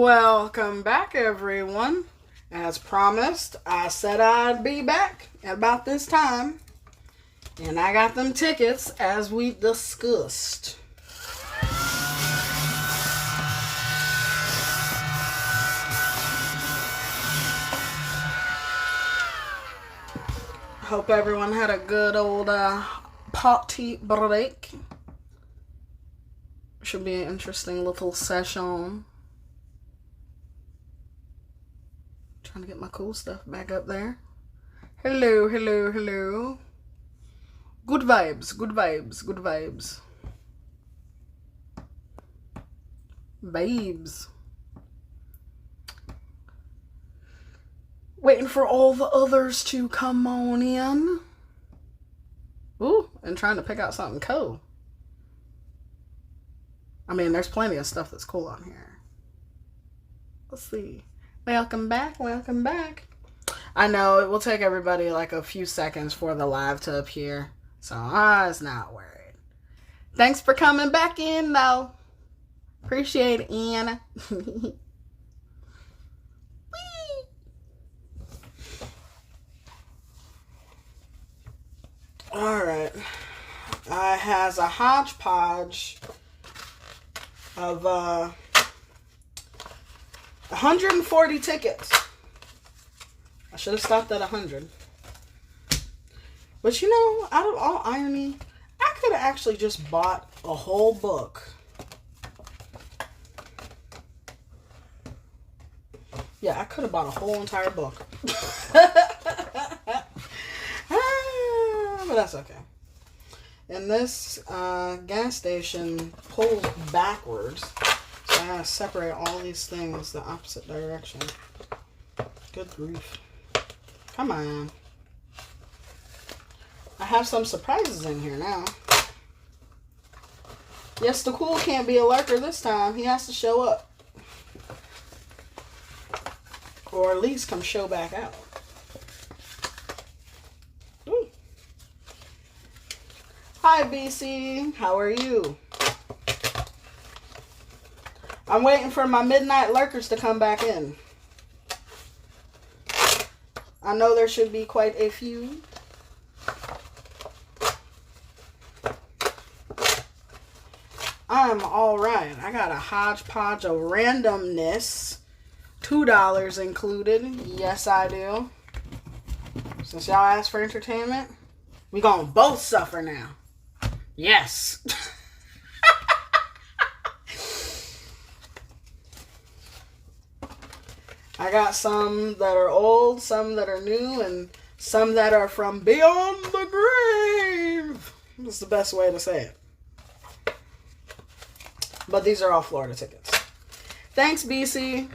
Welcome back, everyone. As promised, I said I'd be back at about this time. And I got them tickets as we discussed. Hope everyone had a good old party break. Should be an interesting little session. Trying to get my cool stuff back up there. Hello, hello, hello. Good vibes, good vibes, good vibes. Babes. Waiting for all the others to come on in. Ooh, and trying to pick out something cool. I mean, there's plenty of stuff that's cool on here. Let's see. Welcome back, welcome back. I know it will take everybody like a few seconds for the live to appear. So I was not worried. Thanks for coming back in, though. Appreciate it, Anna. Alright. I has a hodgepodge of 140 tickets. I should have stopped at 100. But you know, out of all irony, I could have actually just bought a whole book. Yeah, I could have bought a whole entire book. But that's okay. And this gas station pulls backwards. So I gotta separate all these things the opposite direction. Good grief. Come on. I have some surprises in here now. Yes, the cool can't be a lurker this time. He has to show up. Or at least come show back out. Ooh. Hi, BC. How are you? I'm waiting for my midnight lurkers to come back in. I know there should be quite a few. I'm alright. I got a hodgepodge of randomness. $2 included. Yes, I do. Since y'all asked for entertainment, we gonna both suffer now. Yes. I got some that are old, some that are new, and some that are from beyond the grave. That's the best way to say it. But these are all Florida tickets. Thanks, BC.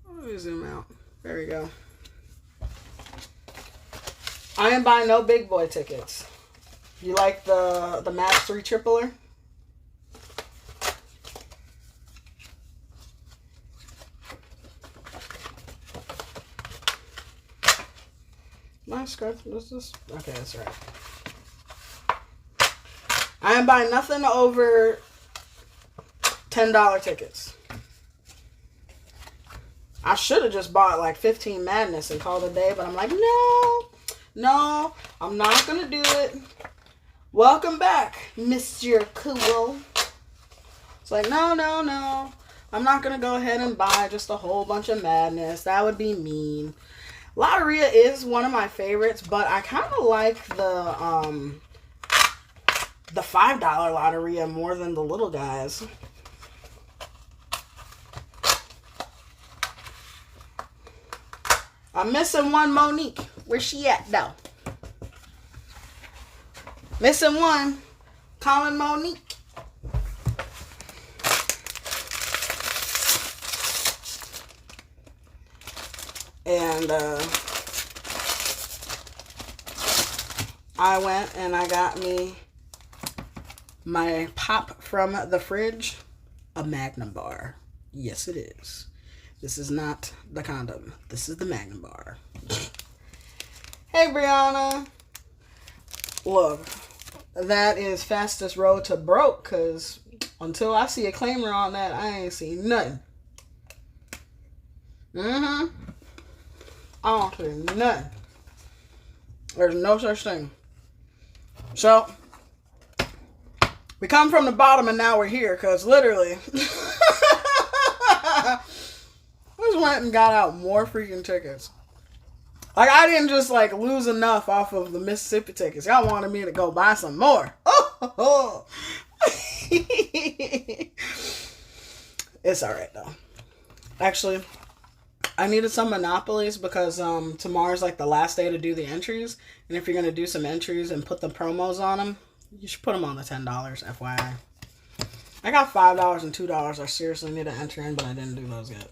Let me zoom out. There we go. I am buying no big boy tickets. You like the Match 3 tripler? My scratch, what's this? Okay, that's right. I am buying nothing over $10 tickets. I should have just bought like 15 Madness and called it a day, but I'm like, no, I'm not going to do it. Welcome back, Mr. Cool. It's like, no. I'm not going to go ahead and buy just a whole bunch of Madness. That would be mean. Lotteria is one of my favorites, but I kind of like the $5 Lotteria more than the little guys. I'm missing one Monique. Where's she at, though? Missing one. Calling Monique. And I went and I got me my pop from the fridge, a Magnum bar. Yes, it is. This is not the condom. This is the Magnum bar. Hey, Brianna. Look, that is fastest road to broke, because Until I see a claimer on that, I ain't seen nothing. I don't see nothing. There's no such thing. So, we come from the bottom and now we're here, because literally, I just went and got out more freaking tickets. Like, I didn't just, like, lose enough off of the Mississippi tickets. Y'all wanted me to go buy some more. Oh. It's alright, though. Actually, I needed some Monopolies because tomorrow's, like, the last day to do the entries. And if you're going to do some entries and put the promos on them, you should put them on the $10, FYI. I got $5 and $2 I seriously need to enter in, but I didn't do those yet.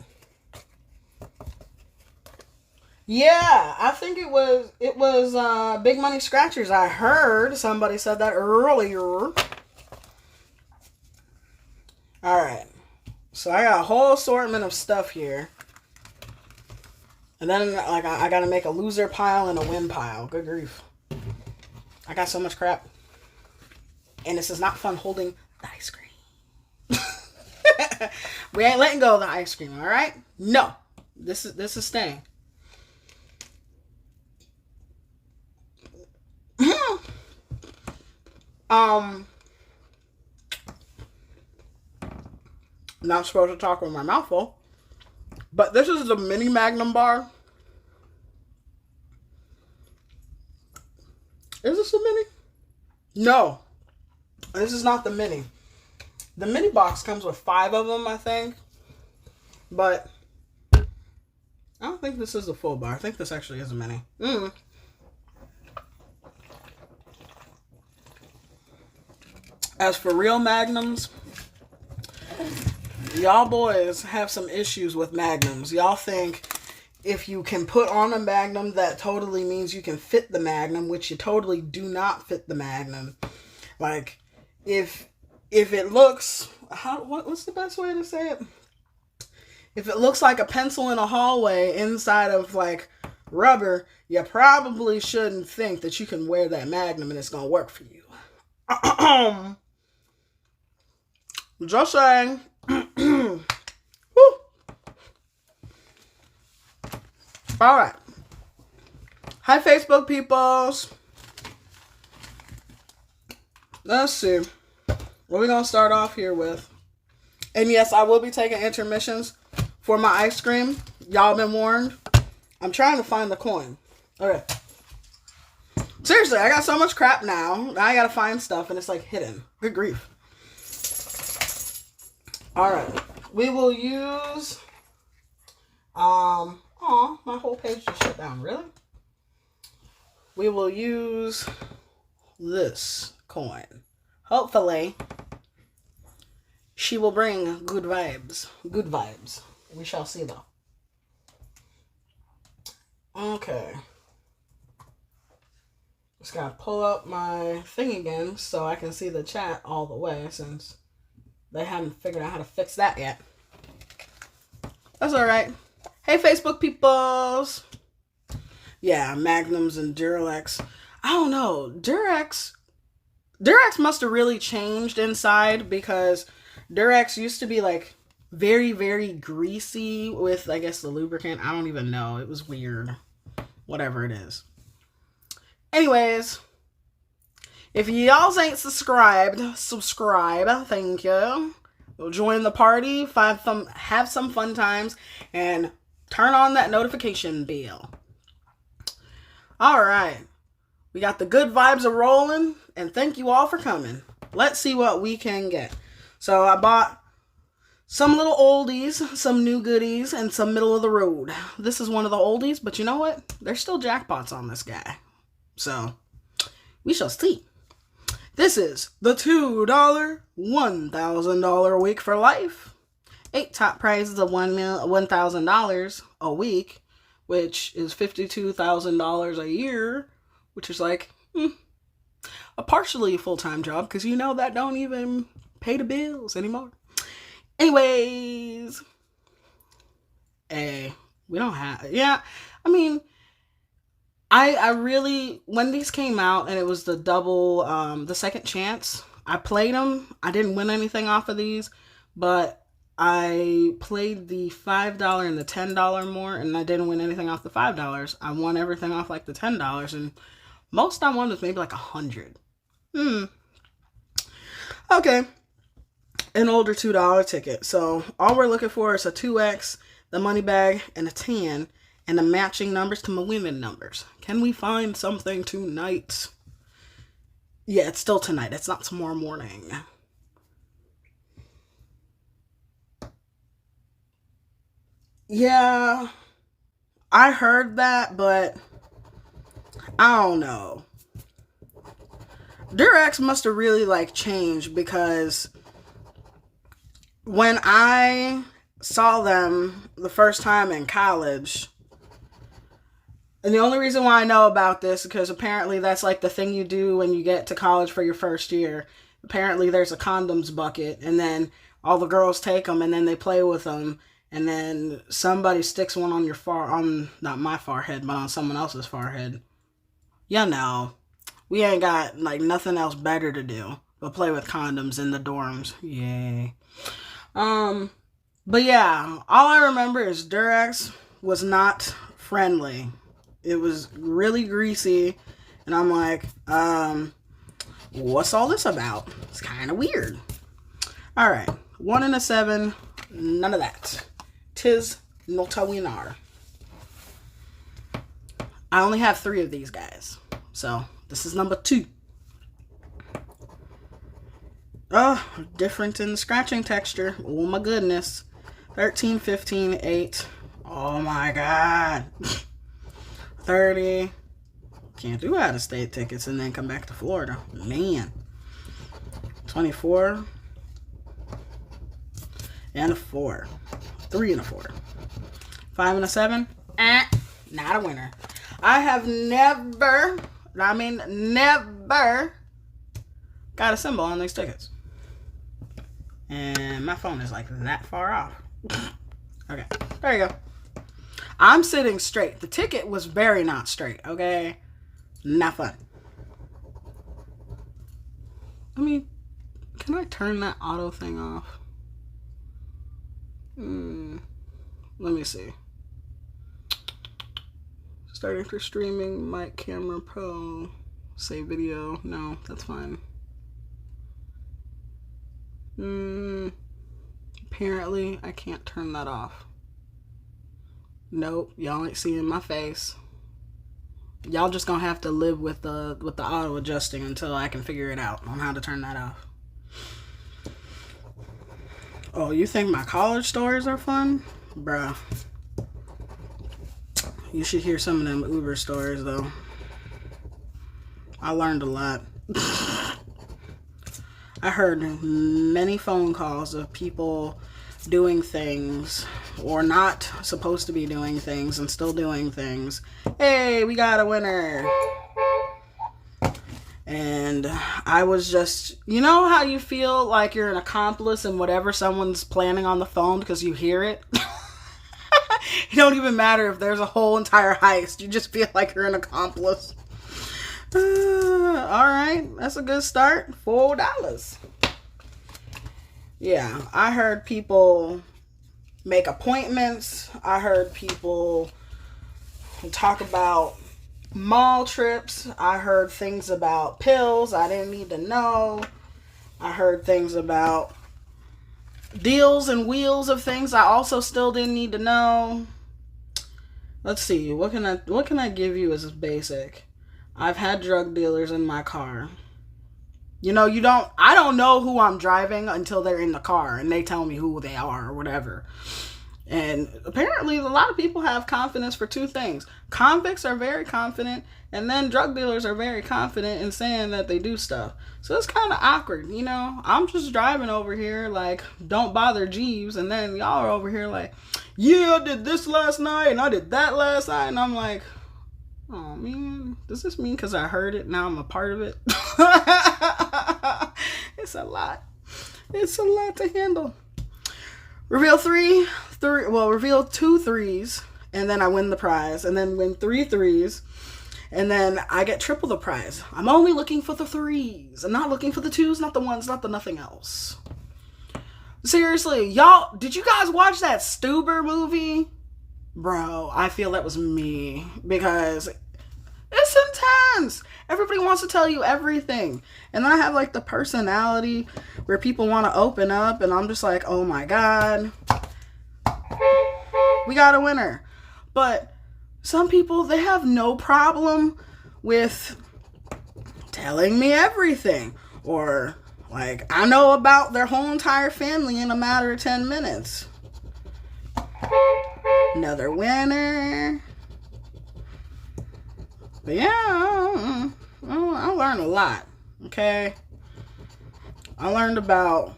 Yeah, I think it was Big Money Scratchers. I heard somebody said that earlier. Alright. So I got a whole assortment of stuff here. And then like I gotta make a loser pile and a win pile. Good grief. I got so much crap. And this is not fun holding the ice cream. We ain't letting go of the ice cream, alright? No. This is staying. Not supposed to talk with my mouth full. But this is the mini Magnum bar. Is this the mini? No. This is not the mini. The mini box comes with 5 of them, I think. But I don't think this is the full bar. I think this actually is a mini. As for real Magnums, y'all boys have some issues with Magnums. Y'all think if you can put on a Magnum, that totally means you can fit the Magnum, which you totally do not fit the Magnum. Like, if it looks, what's the best way to say it? If it looks like a pencil in a hallway inside of, like, rubber, you probably shouldn't think that you can wear that Magnum and it's going to work for you. Just saying. Alright. Hi, Facebook peoples. Let's see. What are we going to start off here with? And yes, I will be taking intermissions for my ice cream. Y'all been warned. I'm trying to find the coin. Okay. Seriously, I got so much crap now. Now I got to find stuff and it's like hidden. Good grief. Alright. We will use... my whole page just shut down. Really? We will use this coin. Hopefully, she will bring good vibes. Good vibes. We shall see, though. Okay. Just gotta pull up my thing again so I can see the chat all the way, since they haven't figured out how to fix that yet. That's alright. Hey, Facebook peoples. Yeah, Magnums and Duralex. I don't know. Durex must have really changed inside, because Durex used to be like very, very greasy with, I guess, the lubricant. I don't even know. It was weird. Whatever it is. Anyways, if y'all ain't subscribed, subscribe. Thank you. Join the party, have some fun times, and turn on that notification bell. Alright. We got the good vibes are rolling, and thank you all for coming. Let's see what we can get. So I bought some little oldies, some new goodies, and some middle of the road. This is one of the oldies, but you know what? There's still jackpots on this guy. So, we shall see. This is the $2 $1,000 a week for life. 8 top prizes of $1,000 a week, which is $52,000 a year, which is like a partially full-time job, because you know that don't even pay the bills anymore. Anyways, we don't have, yeah, I mean, I really, when these came out and it was the double, the second chance, I played them. I didn't win anything off of these, but I played the $5 and the $10 more, and I didn't win anything off the $5. I won everything off like the $10, and most I won was maybe like 100. Okay. An older $2 ticket. So all we're looking for is a 2X, the money bag, and a 10, and the matching numbers to my winning numbers. Can we find something tonight? Yeah, it's still tonight. It's not tomorrow morning. Yeah, I heard that, but I don't know. Durex must have really like changed, because when I saw them the first time in college, and the only reason why I know about this is because apparently that's like the thing you do when you get to college for your first year. Apparently there's a condoms bucket, and then all the girls take them, and then they play with them, and then somebody sticks one on your not my forehead, but on someone else's forehead. You know, we ain't got like nothing else better to do but play with condoms in the dorms. Yay. But yeah, all I remember is Durex was not friendly. It was really greasy, and I'm like, what's all this about? It's kind of weird. All right, 1 and a 7, none of that. 'Tis not a winner. I only have 3 of these guys, so this is number 2. Oh, different in the scratching texture. Oh my goodness. 13, 15, 8. Oh my God. 30. Can't do out-of-state tickets and then come back to Florida. Man. 24. And a 4. 3 and a 4. 5 and a 7. Not a winner. I have never got a symbol on these tickets. And my phone is like that far off. Okay, there you go. I'm sitting straight. The ticket was very not straight, okay? Not fun. I mean, can I turn that auto thing off? Let me see. Starting for streaming, mic, camera, pro, save video. No, that's fine. Apparently, I can't turn that off. Nope, y'all ain't seeing my face. Y'all just gonna have to live with the auto adjusting until I can figure it out on how to turn that off. Oh, you think my college stories are fun? Bruh. You should hear some of them Uber stories, though. I learned a lot. I heard many phone calls of people doing things or not supposed to be doing things and still doing things. Hey, we got a winner. And I was just, you know how you feel like you're an accomplice in whatever someone's planning on the phone because you hear it? It don't even matter if there's a whole entire heist. You just feel like you're an accomplice. All right, that's a good start. $4. Yeah, I heard people make appointments. I heard people talk about mall trips. I heard things about pills I didn't need to know. I heard things about deals and wheels of things I also still didn't need to know. Let's see, what can I give you as basic? I've had drug dealers in my car. You know, I don't know who I'm driving until they're in the car and they tell me who they are or whatever. And apparently a lot of people have confidence for 2 things. Convicts are very confident, and then drug dealers are very confident in saying that they do stuff. So it's kind of awkward, you know. I'm just driving over here like, don't bother Jeeves, and then y'all are over here like, yeah, I did this last night, and I did that last night, and I'm like, oh man, does this mean because I heard it, now I'm a part of it? It's a lot. It's a lot to handle. Reveal reveal 2 3s, and then I win the prize, and then win 3 3s, And then I get triple the prize. I'm only looking for the 3s. I'm not looking for the 2s, not the 1s, not the nothing else. Seriously, y'all, did you guys watch that Stuber movie? Bro, I feel that was me, because it's intense. Everybody wants to tell you everything. And then I have like the personality where people want to open up, and I'm just like, oh my God, we got a winner. But some people, they have no problem with telling me everything, or like, I know about their whole entire family in a matter of 10 minutes. Another winner. But yeah, I learned a lot, okay? I learned about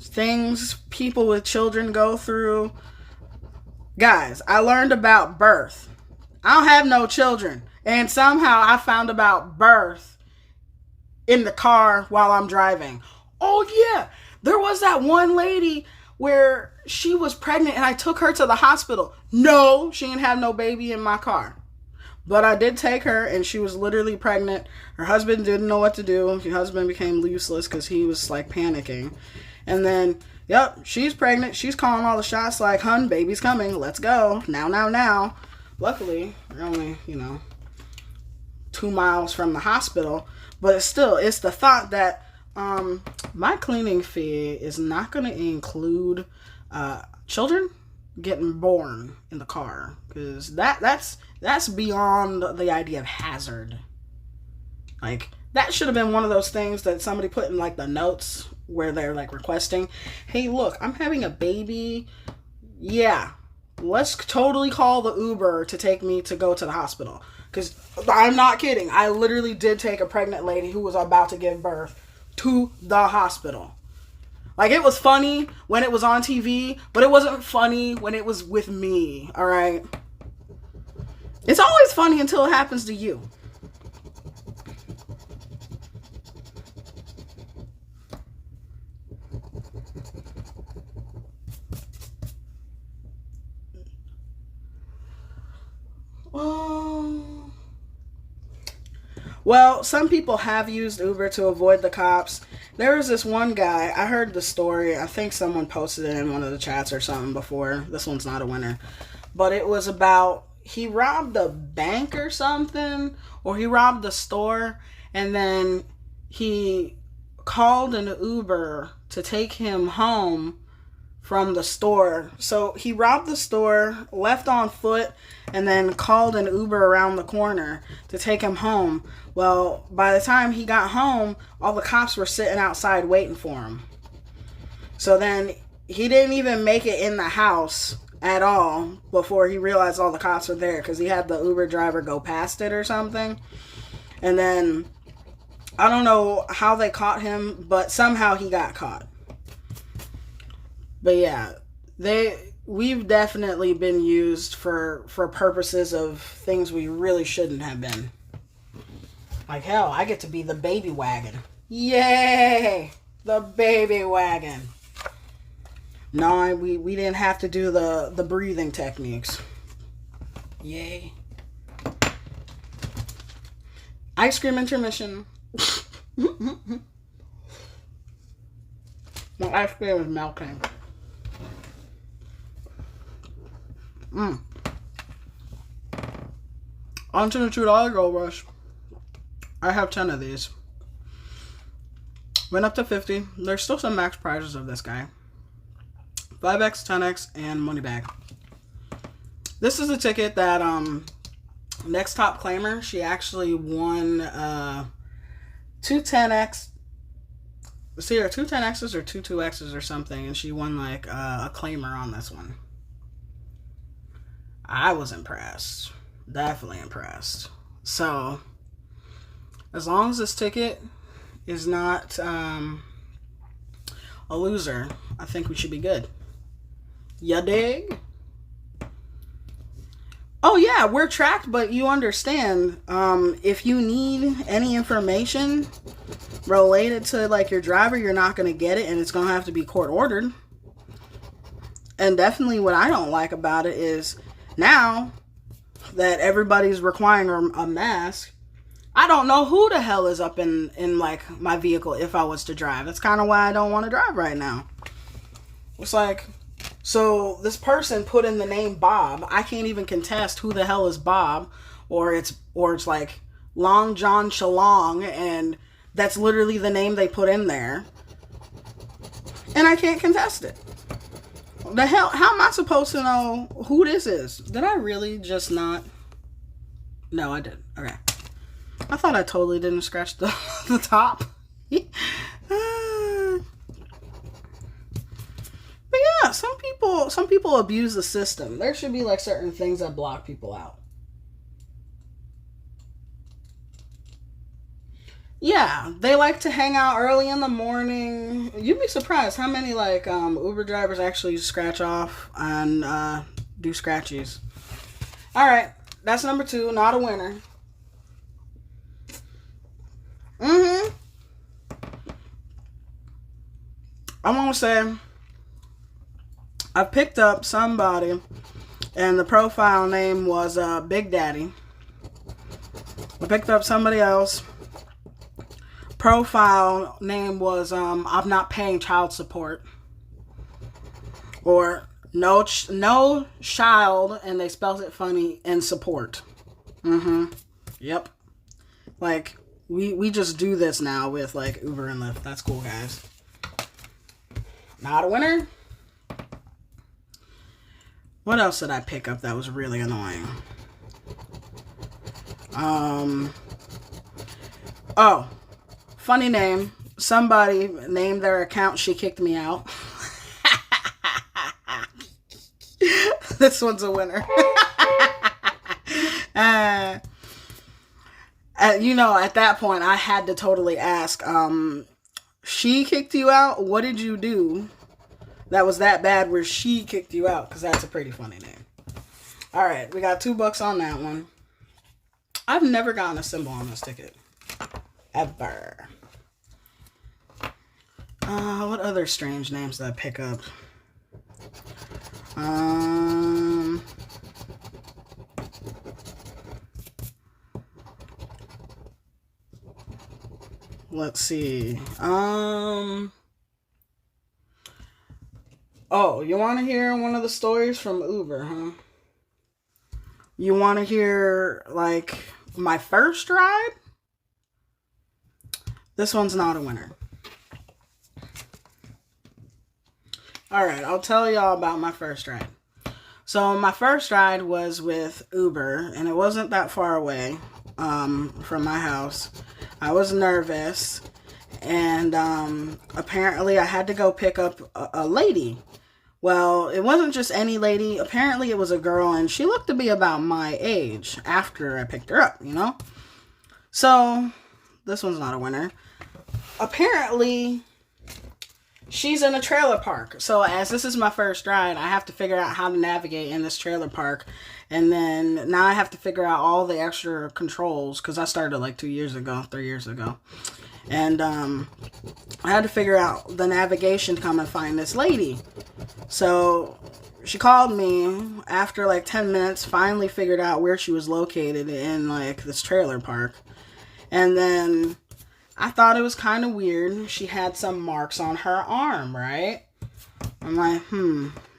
things people with children go through. Guys, I learned about birth. I don't have no children. And somehow I found about birth in the car while I'm driving. Oh yeah, there was that one lady where she was pregnant and I took her to the hospital. No, she didn't have no baby in my car. But I did take her, and she was literally pregnant. Her husband didn't know what to do. Her husband became useless because he was like panicking. And then, yep, she's pregnant. She's calling all the shots like, hun, baby's coming. Let's go. Now. Luckily, we're only, 2 miles from the hospital. But it's the thought that my cleaning fee is not going to include children getting born in the car, because that's beyond the idea of hazard. Like, that should have been one of those things that somebody put in like the notes where they're like requesting, hey, look, I'm having a baby. Yeah, let's totally call the Uber to take me to go to the hospital. Because I'm not kidding. I literally did take a pregnant lady who was about to give birth to the hospital. Like, it was funny when it was on TV, but it wasn't funny when it was with me, all right? It's always funny until it happens to you. Well, some people have used Uber to avoid the cops. There was this one guy, I heard the story, I think someone posted it in one of the chats or something before. This one's not a winner. But it was about, he robbed a bank or something, or he robbed a store, and then he called an Uber to take him home from the store. So he robbed the store, left on foot, and then called an Uber around the corner to take him home. Well, by the time he got home, all the cops were sitting outside waiting for him. So then he didn't even make it in the house at all before he realized all the cops were there, because he had the Uber driver go past it or something. And then I don't know how they caught him, but somehow he got caught. But yeah, we've definitely been used for purposes of things we really shouldn't have been. Like, hell, I get to be the baby wagon. Yay! The baby wagon. No, we didn't have to do the breathing techniques. Yay. Ice cream intermission. My ice cream is melting. On to the $2 gold rush. I have 10 of these. Went up to 50. There's still some max prizes of this guy. 5x, 10x, and money bag. This is a ticket that next top claimer, she actually won 2 10x. It's either 2 10x's or 2 2x's or something, and she won like a claimer on this one. I was impressed. Definitely impressed. So, as long as this ticket is not a loser, I think we should be good. Ya dig? Oh yeah, we're tracked, but you understand, if you need any information related to like your driver, you're not going to get it, and it's going to have to be court ordered. And definitely what I don't like about it is now that everybody's requiring a mask, I don't know who the hell is up in like my vehicle if I was to drive. That's kind of why I don't want to drive right now. It's like, so this person put in the name Bob. I can't even contest who the hell is Bob, or it's like Long John Shalong, and that's literally the name they put in there. And I can't contest it. The hell, how am I supposed to know who this is? Did I really just not? No, I didn't. Okay. I thought I totally didn't scratch the top. But yeah, some people abuse the system. There should be like certain things that block people out. Yeah, they like to hang out early in the morning. You'd be surprised how many like Uber drivers actually scratch off and do scratchies. All right, that's number 2. Not a winner. I want to say I picked up somebody, and the profile name was Big Daddy. I picked up somebody else. Profile name was I'm not paying child support, or no child, and they spelled it funny, in support. Yep. Like we just do this now with like Uber and Lyft. That's cool, guys. Not a winner. What else did I pick up that was really annoying? Oh, funny name. Somebody named their account She Kicked Me Out. This one's a winner. At that point, I had to totally ask, she kicked you out? What did you do that was that bad where she kicked you out? Because that's a pretty funny name. All right, we got $2 on that one. I've never gotten a symbol on this ticket. Ever. What other strange names did I pick up? Let's see. Oh, you want to hear one of the stories from Uber, huh? You want to hear, like, my first ride? This one's not a winner. Alright, I'll tell y'all about my first ride. So, my first ride was with Uber, and it wasn't that far away from my house. I was nervous, and apparently I had to go pick up a lady. Well, it wasn't just any lady. Apparently it was a girl, and she looked to be about my age after I picked her up, So, this one's not a winner. Apparently, she's in a trailer park. So, as this is my first ride, I have to figure out how to navigate in this trailer park. And then, now I have to figure out all the extra controls, because I started like 3 years ago. And, I had to figure out the navigation to come and find this lady. So, she called me after like 10 minutes, finally figured out where she was located in like this trailer park. And then I thought it was kind of weird. She had some marks on her arm, right? I'm like,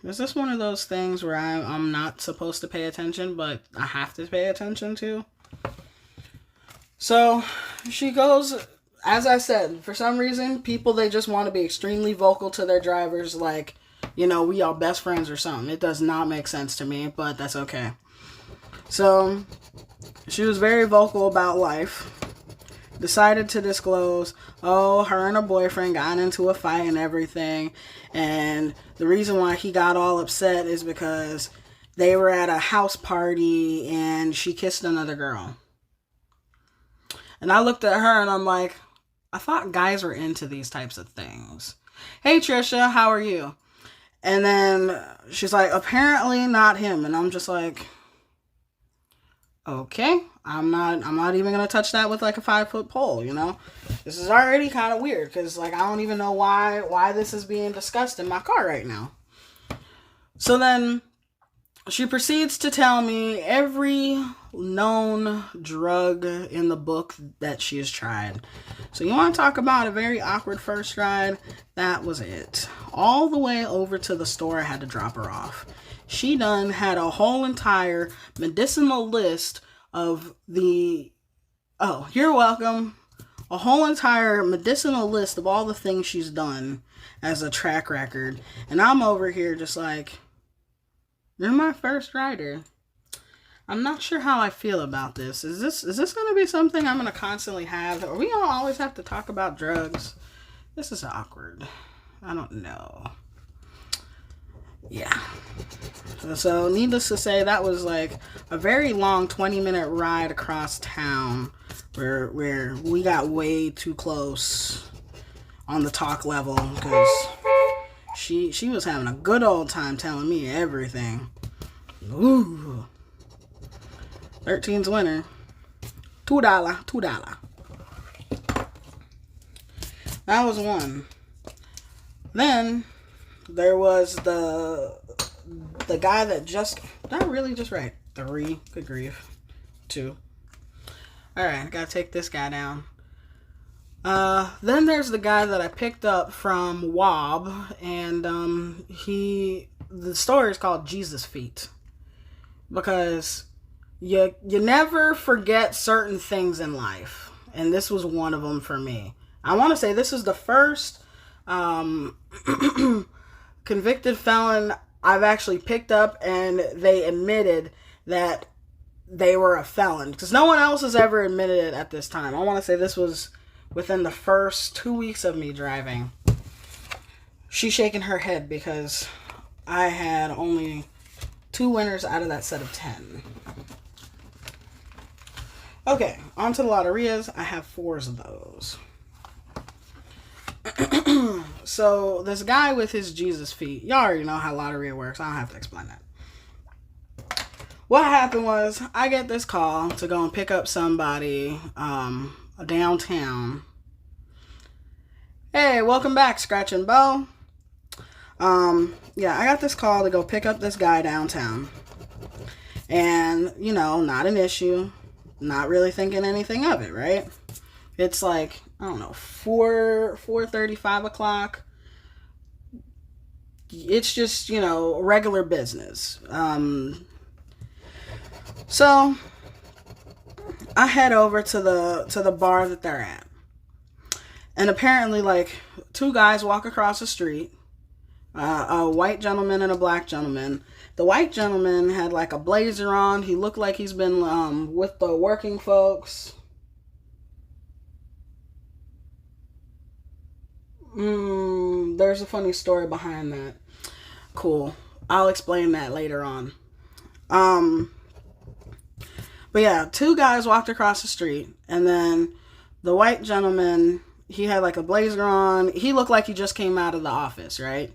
is this one of those things where I'm not supposed to pay attention, but I have to pay attention to? So she goes, as I said, for some reason, people, they just want to be extremely vocal to their drivers, like, we all best friends or something. It does not make sense to me, but that's okay. So, she was very vocal about life. Decided to disclose, her and her boyfriend got into a fight and everything. And the reason why he got all upset is because they were at a house party and she kissed another girl. And I looked at her and I'm like, I thought guys were into these types of things. Hey, Trisha, how are you? And then she's like, apparently not him. And I'm just like, okay, I'm not even going to touch that with like a 5-foot pole, This is already kind of weird because like I don't even know why this is being discussed in my car right now. So then she proceeds to tell me every known drug in the book that she has tried. So you want to talk about a very awkward first ride? That was it. All the way over to the store, I had to drop her off. She done had a whole entire medicinal list of the... Oh, you're welcome. A whole entire medicinal list of all the things she's done as a track record. And I'm over here just like... You're my first rider. I'm not sure how I feel about this. Is this going to be something I'm going to constantly have? Are we going to always have to talk about drugs? This is awkward. I don't know. Yeah. So needless to say, that was like a very long 20-minute ride across town where we got way too close on the talk level because she was having a good old time telling me everything. Ooh. 13's winner. $2. That was one. Then there was the guy that just... Did I really just write 3? Good grief. 2. Alright, gotta take this guy down. Then there's the guy that I picked up from Wob, and the story is called Jesus Feet, because you never forget certain things in life, and this was one of them for me. I want to say this is the first convicted felon I've actually picked up, and they admitted that they were a felon, because no one else has ever admitted it at this time. I want to say this was within the first 2 weeks of me driving. She's shaking her head because I had only 2 winners out of that set of 10. Okay, on to the lotterias. I have 4s of those. So, this guy with his Jesus feet, y'all already know how lottery works. I don't have to explain that. What happened was, I get this call to go and pick up somebody downtown. Hey, welcome back, Scratch and Bow. Yeah, I got this call to go pick up this guy downtown. And, you know, not an issue. Not really thinking anything of it, right? It's like, I don't know, 4:30, 5 o'clock. It's just, you know, regular business. So I head over to the bar that they're at. And apparently, like, 2 guys walk across the street. A white gentleman and a black gentleman. The white gentleman had like a blazer on. He looked like he's been with the working folks. There's a funny story behind that. Cool. I'll explain that later on. But yeah, 2 guys walked across the street, and then the white gentleman, he had like a blazer on. He looked like he just came out of the office, right?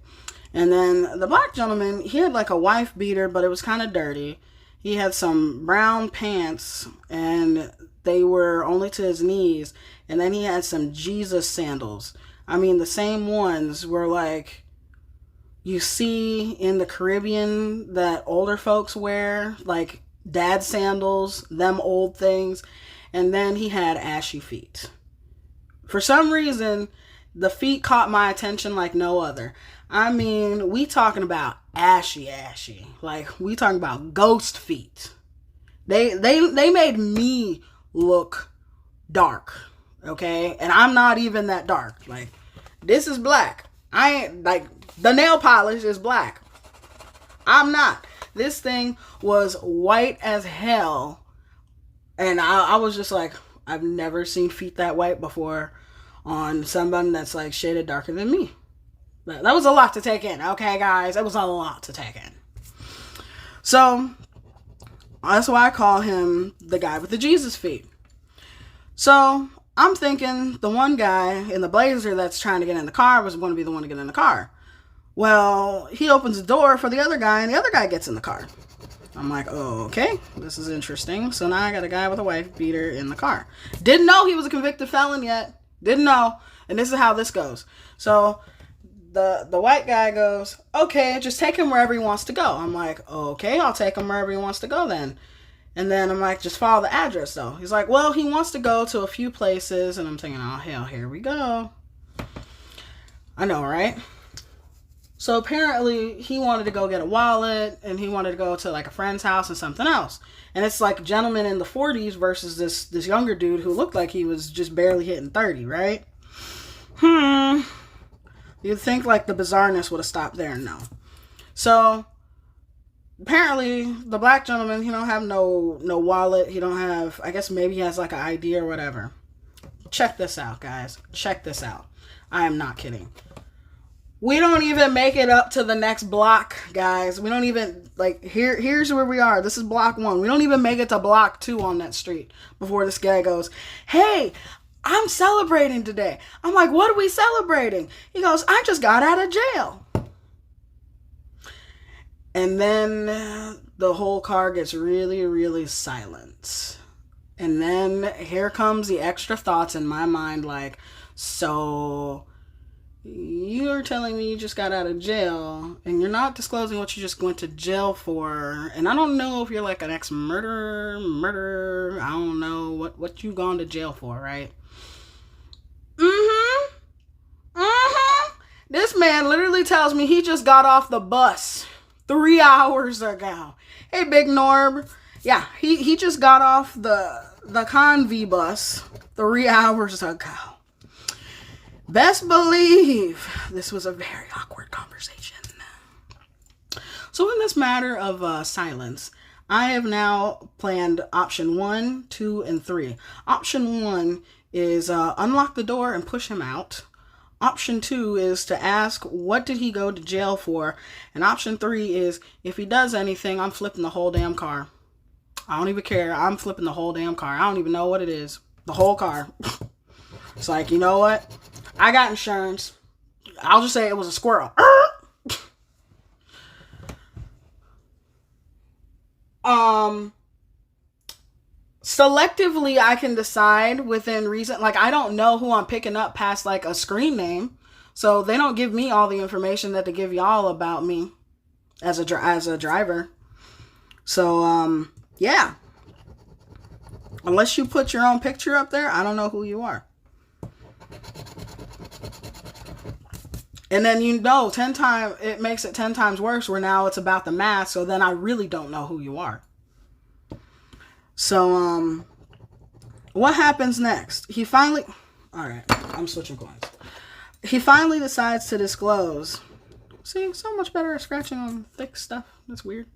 And then the black gentleman, he had like a wife beater, but it was kind of dirty. He had some brown pants, and they were only to his knees. And then he had some Jesus sandals. I mean, the same ones were like, you see in the Caribbean that older folks wear, like dad sandals, them old things. And then he had ashy feet. For some reason, the feet caught my attention like no other. I mean, we talking about ashy. Like, we talking about ghost feet. They made me look dark, okay? And I'm not even that dark. Like, this is black. I ain't, like, the nail polish is black. I'm not. This thing was white as hell. And I was just like, I've never seen feet that white before on somebody that's, like, shaded darker than me. That was a lot to take in, okay, guys? That was a lot to take in. So, that's why I call him the guy with the Jesus feet. So, I'm thinking the one guy in the blazer that's trying to get in the car was going to be the one to get in the car. Well, he opens the door for the other guy, and the other guy gets in the car. I'm like, oh, okay, this is interesting. So now I got a guy with a wife beater in the car. Didn't know he was a convicted felon yet. Didn't know. And this is how this goes. So the white guy goes, okay, just take him wherever he wants to go. I'm like, okay, I'll take him wherever he wants to go then. And then I'm like, just follow the address though. He's like, well, he wants to go to a few places. And I'm thinking, oh hell, here we go. I know, right? So apparently he wanted to go get a wallet, and he wanted to go to like a friend's house and something else. And it's like a gentleman in the 40s versus this younger dude who looked like he was just barely hitting 30, right? You'd think like the bizarreness would have stopped there. No. So apparently the black gentleman, he don't have no wallet. He don't have, I guess maybe he has like an ID or whatever. Check this out, guys. Check this out. I am not kidding. We don't even make it up to the next block, guys. We don't even, like, here's where we are. This is block 1. We don't even make it to block 2 on that street before this guy goes, hey, I'm celebrating today. I'm like, what are we celebrating? He goes, I just got out of jail. And then the whole car gets really, really silent. And then here comes the extra thoughts in my mind, like, so you're telling me you just got out of jail and you're not disclosing what you just went to jail for. And I don't know if you're like an ex-murderer. I don't know what you gone to jail for, right? This man literally tells me he just got off the bus 3 hours ago. Hey, Big Norb. Yeah, he just got off the Conv bus 3 hours ago. Best believe this was a very awkward conversation. So in this matter of silence, I have now planned option 1, 2, and 3. Option 1 is unlock the door and push him out. Option 2 is to ask, what did he go to jail for? And option 3 is, if he does anything, I'm flipping the whole damn car. I don't even care. I'm flipping the whole damn car. I don't even know what it is. The whole car. It's like, you know what? I got insurance. I'll just say it was a squirrel. Selectively, I can decide within reason. Like, I don't know who I'm picking up past like a screen name, so they don't give me all the information that they give y'all about me as a driver. So yeah, unless you put your own picture up there, I don't know who you are. And then, you know, 10 times it makes it 10 times worse where now it's about the mask, so then I really don't know who you are. So, what happens next? He finally... Alright, I'm switching coins. He finally decides to disclose. See, so much better at scratching on thick stuff. That's weird.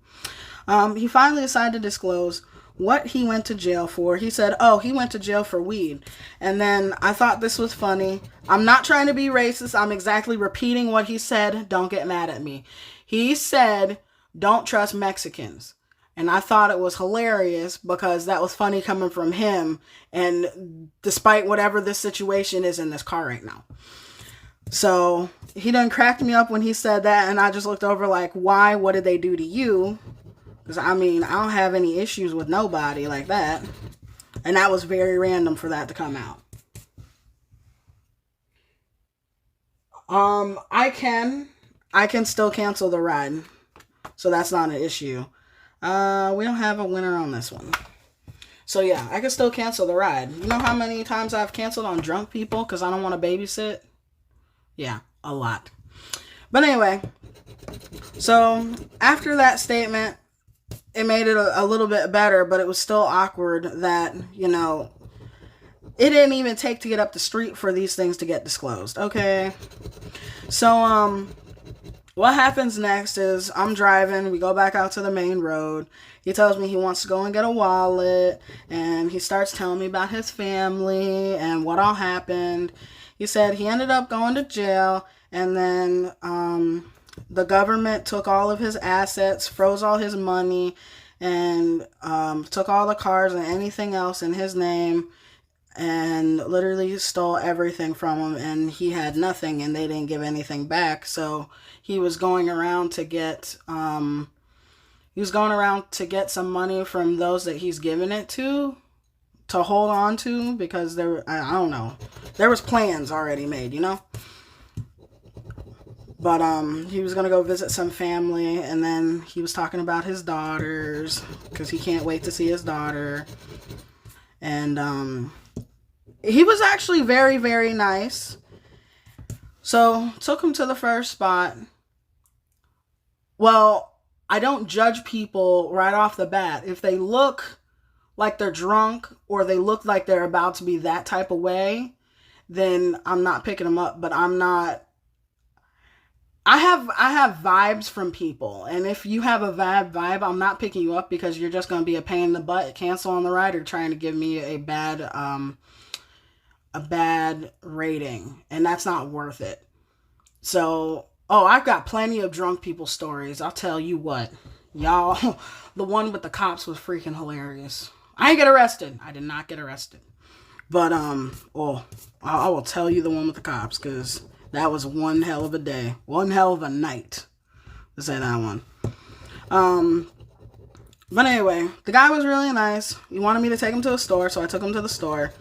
He finally decided to disclose what he went to jail for. He said, oh, he went to jail for weed. And then I thought this was funny. I'm not trying to be racist. I'm exactly repeating what he said. Don't get mad at me. He said, don't trust Mexicans. And I thought it was hilarious because that was funny coming from him. And despite whatever this situation is in this car right now. So he done cracked me up when he said that. And I just looked over like, why? What did they do to you? Because I mean, I don't have any issues with nobody like that. And that was very random for that to come out. I can still cancel the ride. So that's not an issue. We don't have a winner on this one. So yeah, I can still cancel the ride. You know how many times I've canceled on drunk people because I don't want to babysit? Yeah, a lot. But anyway, so after that statement, it made it a little bit better, but it was still awkward that, you know, it didn't even take to get up the street for these things to get disclosed. Okay. So, what happens next is I'm driving. We go back out to the main road. He tells me he wants to go and get a wallet. And he starts telling me about his family and what all happened. He said he ended up going to jail. And then the government took all of his assets, froze all his money, and took all the cars and anything else in his name. And literally stole everything from him. And he had nothing and they didn't give anything back. So he was going around to get some money from those that he's given it to hold on to, because I don't know, there was plans already made, you know. But he was gonna go visit some family, and then he was talking about his daughters because he can't wait to see his daughter. And he was actually very, very nice. So took him to the first spot. Well, I don't judge people right off the bat. If they look like they're drunk or they look like they're about to be that type of way, then I'm not picking them up. But I'm not. I have vibes from people, and if you have a vibe, I'm not picking you up because you're just going to be a pain in the butt, cancel on the ride, or trying to give me a bad rating, and that's not worth it. So, I've got plenty of drunk people stories. I'll tell you what, y'all, the one with the cops was freaking hilarious. I didn't get arrested. I did not get arrested, but I will tell you the one with the cops because that was one hell of a day. One hell of a night. To say that one. But anyway, the guy was really nice. He wanted me to take him to a store, so I took him to the store.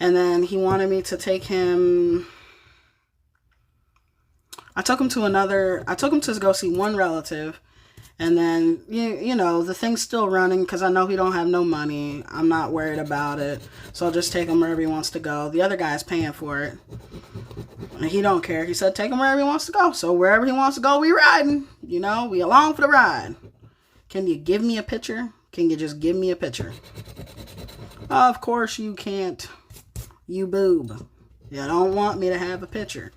And then he wanted me to take him... I took him to go see one relative. And then, you know, the thing's still running because I know he don't have no money. I'm not worried about it. So I'll just take him wherever he wants to go. The other guy's paying for it. And he don't care. He said take him wherever he wants to go. So wherever he wants to go, we riding. You know, we along for the ride. Can you give me a picture? Can you just give me a picture? Of course you can't. You boob. You don't want me to have a picture.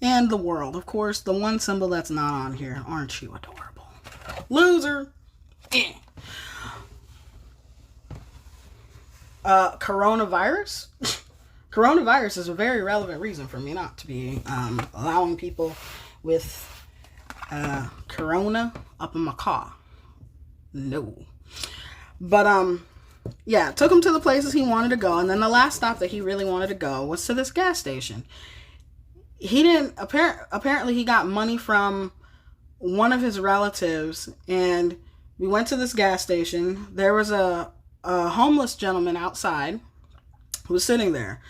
And the world. Of course, the one symbol that's not on here. Aren't you adorable? Loser. Coronavirus? Coronavirus is a very relevant reason for me not to be allowing people with corona up in my car. No. But, yeah, took him to the places he wanted to go. And then the last stop that he really wanted to go was to this gas station. He didn't, apparently he got money from one of his relatives, and we went to this gas station. There was a homeless gentleman outside who was sitting there.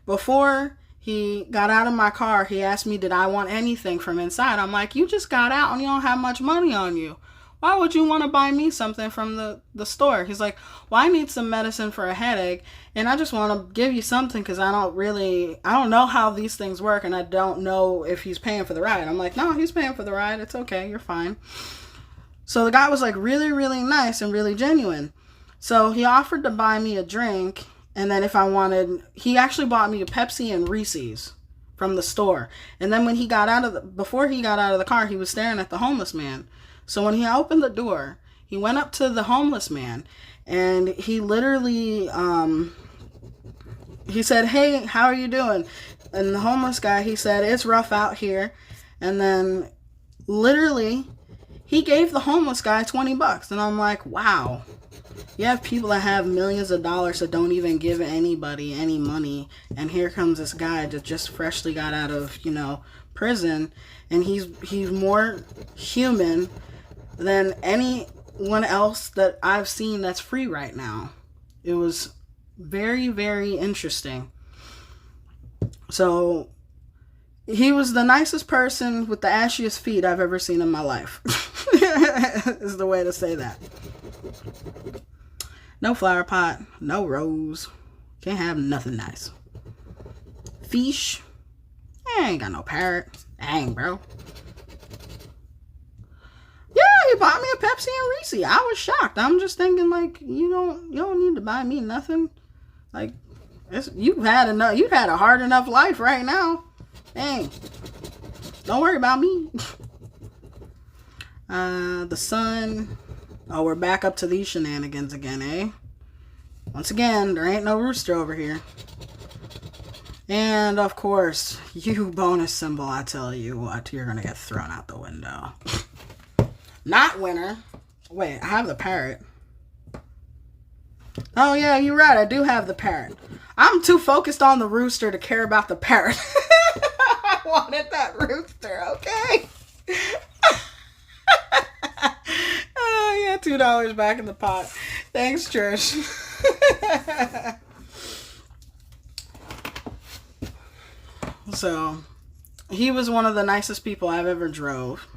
Before he got out of my car, he asked me, did I want anything from inside? I'm like, you just got out and you don't have much money on you. Why would you want to buy me something from the store? He's like, well, I need some medicine for a headache, and I just want to give you something because I don't know how these things work, and I don't know if he's paying for the ride. I'm like, no, he's paying for the ride. It's okay. You're fine. So the guy was like really, really nice and really genuine. So he offered to buy me a drink, and then if I wanted, he actually bought me a Pepsi and Reese's from the store. And then when he got before he got out of the car, he was staring at the homeless man. So when he opened the door, he went up to the homeless man, and he literally, he said, hey, how are you doing? And the homeless guy, he said, it's rough out here. And then literally, he gave the homeless guy $20. And I'm like, wow. You have people that have millions of dollars that don't even give anybody any money. And here comes this guy that just freshly got out of, prison. And he's more human than anyone else that I've seen that's free right now. It was very, very interesting. So he was the nicest person with the ashiest feet I've ever seen in my life. Is the way to say that. No flower pot, no rose. Can't have nothing nice. Fish. I ain't got no parrot. Dang, bro. Yeah, he bought me a Pepsi and Reese. I was shocked. I'm just thinking, like, you don't need to buy me nothing. Like, you've had enough. You've had a hard enough life right now. Dang. Don't worry about me. The sun. Oh, we're back up to these shenanigans again, eh? Once again, there ain't no rooster over here. And, of course, you bonus symbol, I tell you what, you're going to get thrown out the window. Not winner. Wait, I have the parrot. Oh, yeah, you're right. I do have the parrot. I'm too focused on the rooster to care about the parrot. I wanted that rooster, okay? Oh, yeah, $2 back in the pot. Thanks, Trish. So he was one of the nicest people I've ever drove.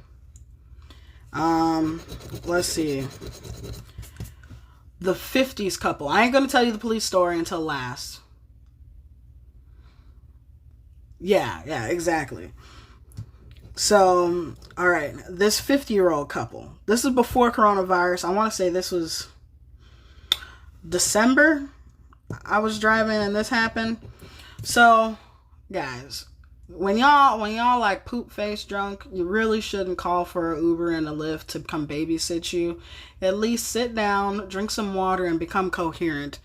Let's see. The 50s couple. I ain't gonna tell you the police story until last. Yeah, exactly. So, all right, this 50-year-old couple. This is before coronavirus. I want to say this was December. I was driving and this happened. So, guys, when y'all like poop face drunk, you really shouldn't call for an Uber and a Lyft to come babysit you. At least sit down, drink some water, and become coherent.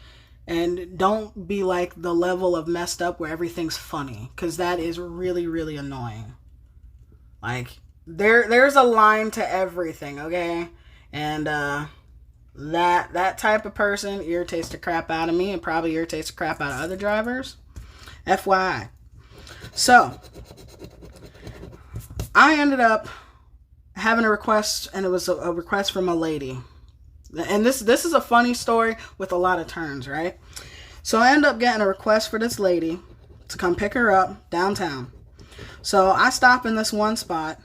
And don't be like the level of messed up where everything's funny, because that is really, really annoying. Like, there's a line to everything, okay? And that type of person irritates the crap out of me and probably irritates the crap out of other drivers. FYI. So, I ended up having a request, and it was a request from a lady. And this is a funny story with a lot of turns, right? So I ended up getting a request for this lady to come pick her up downtown. So I stop in this one spot,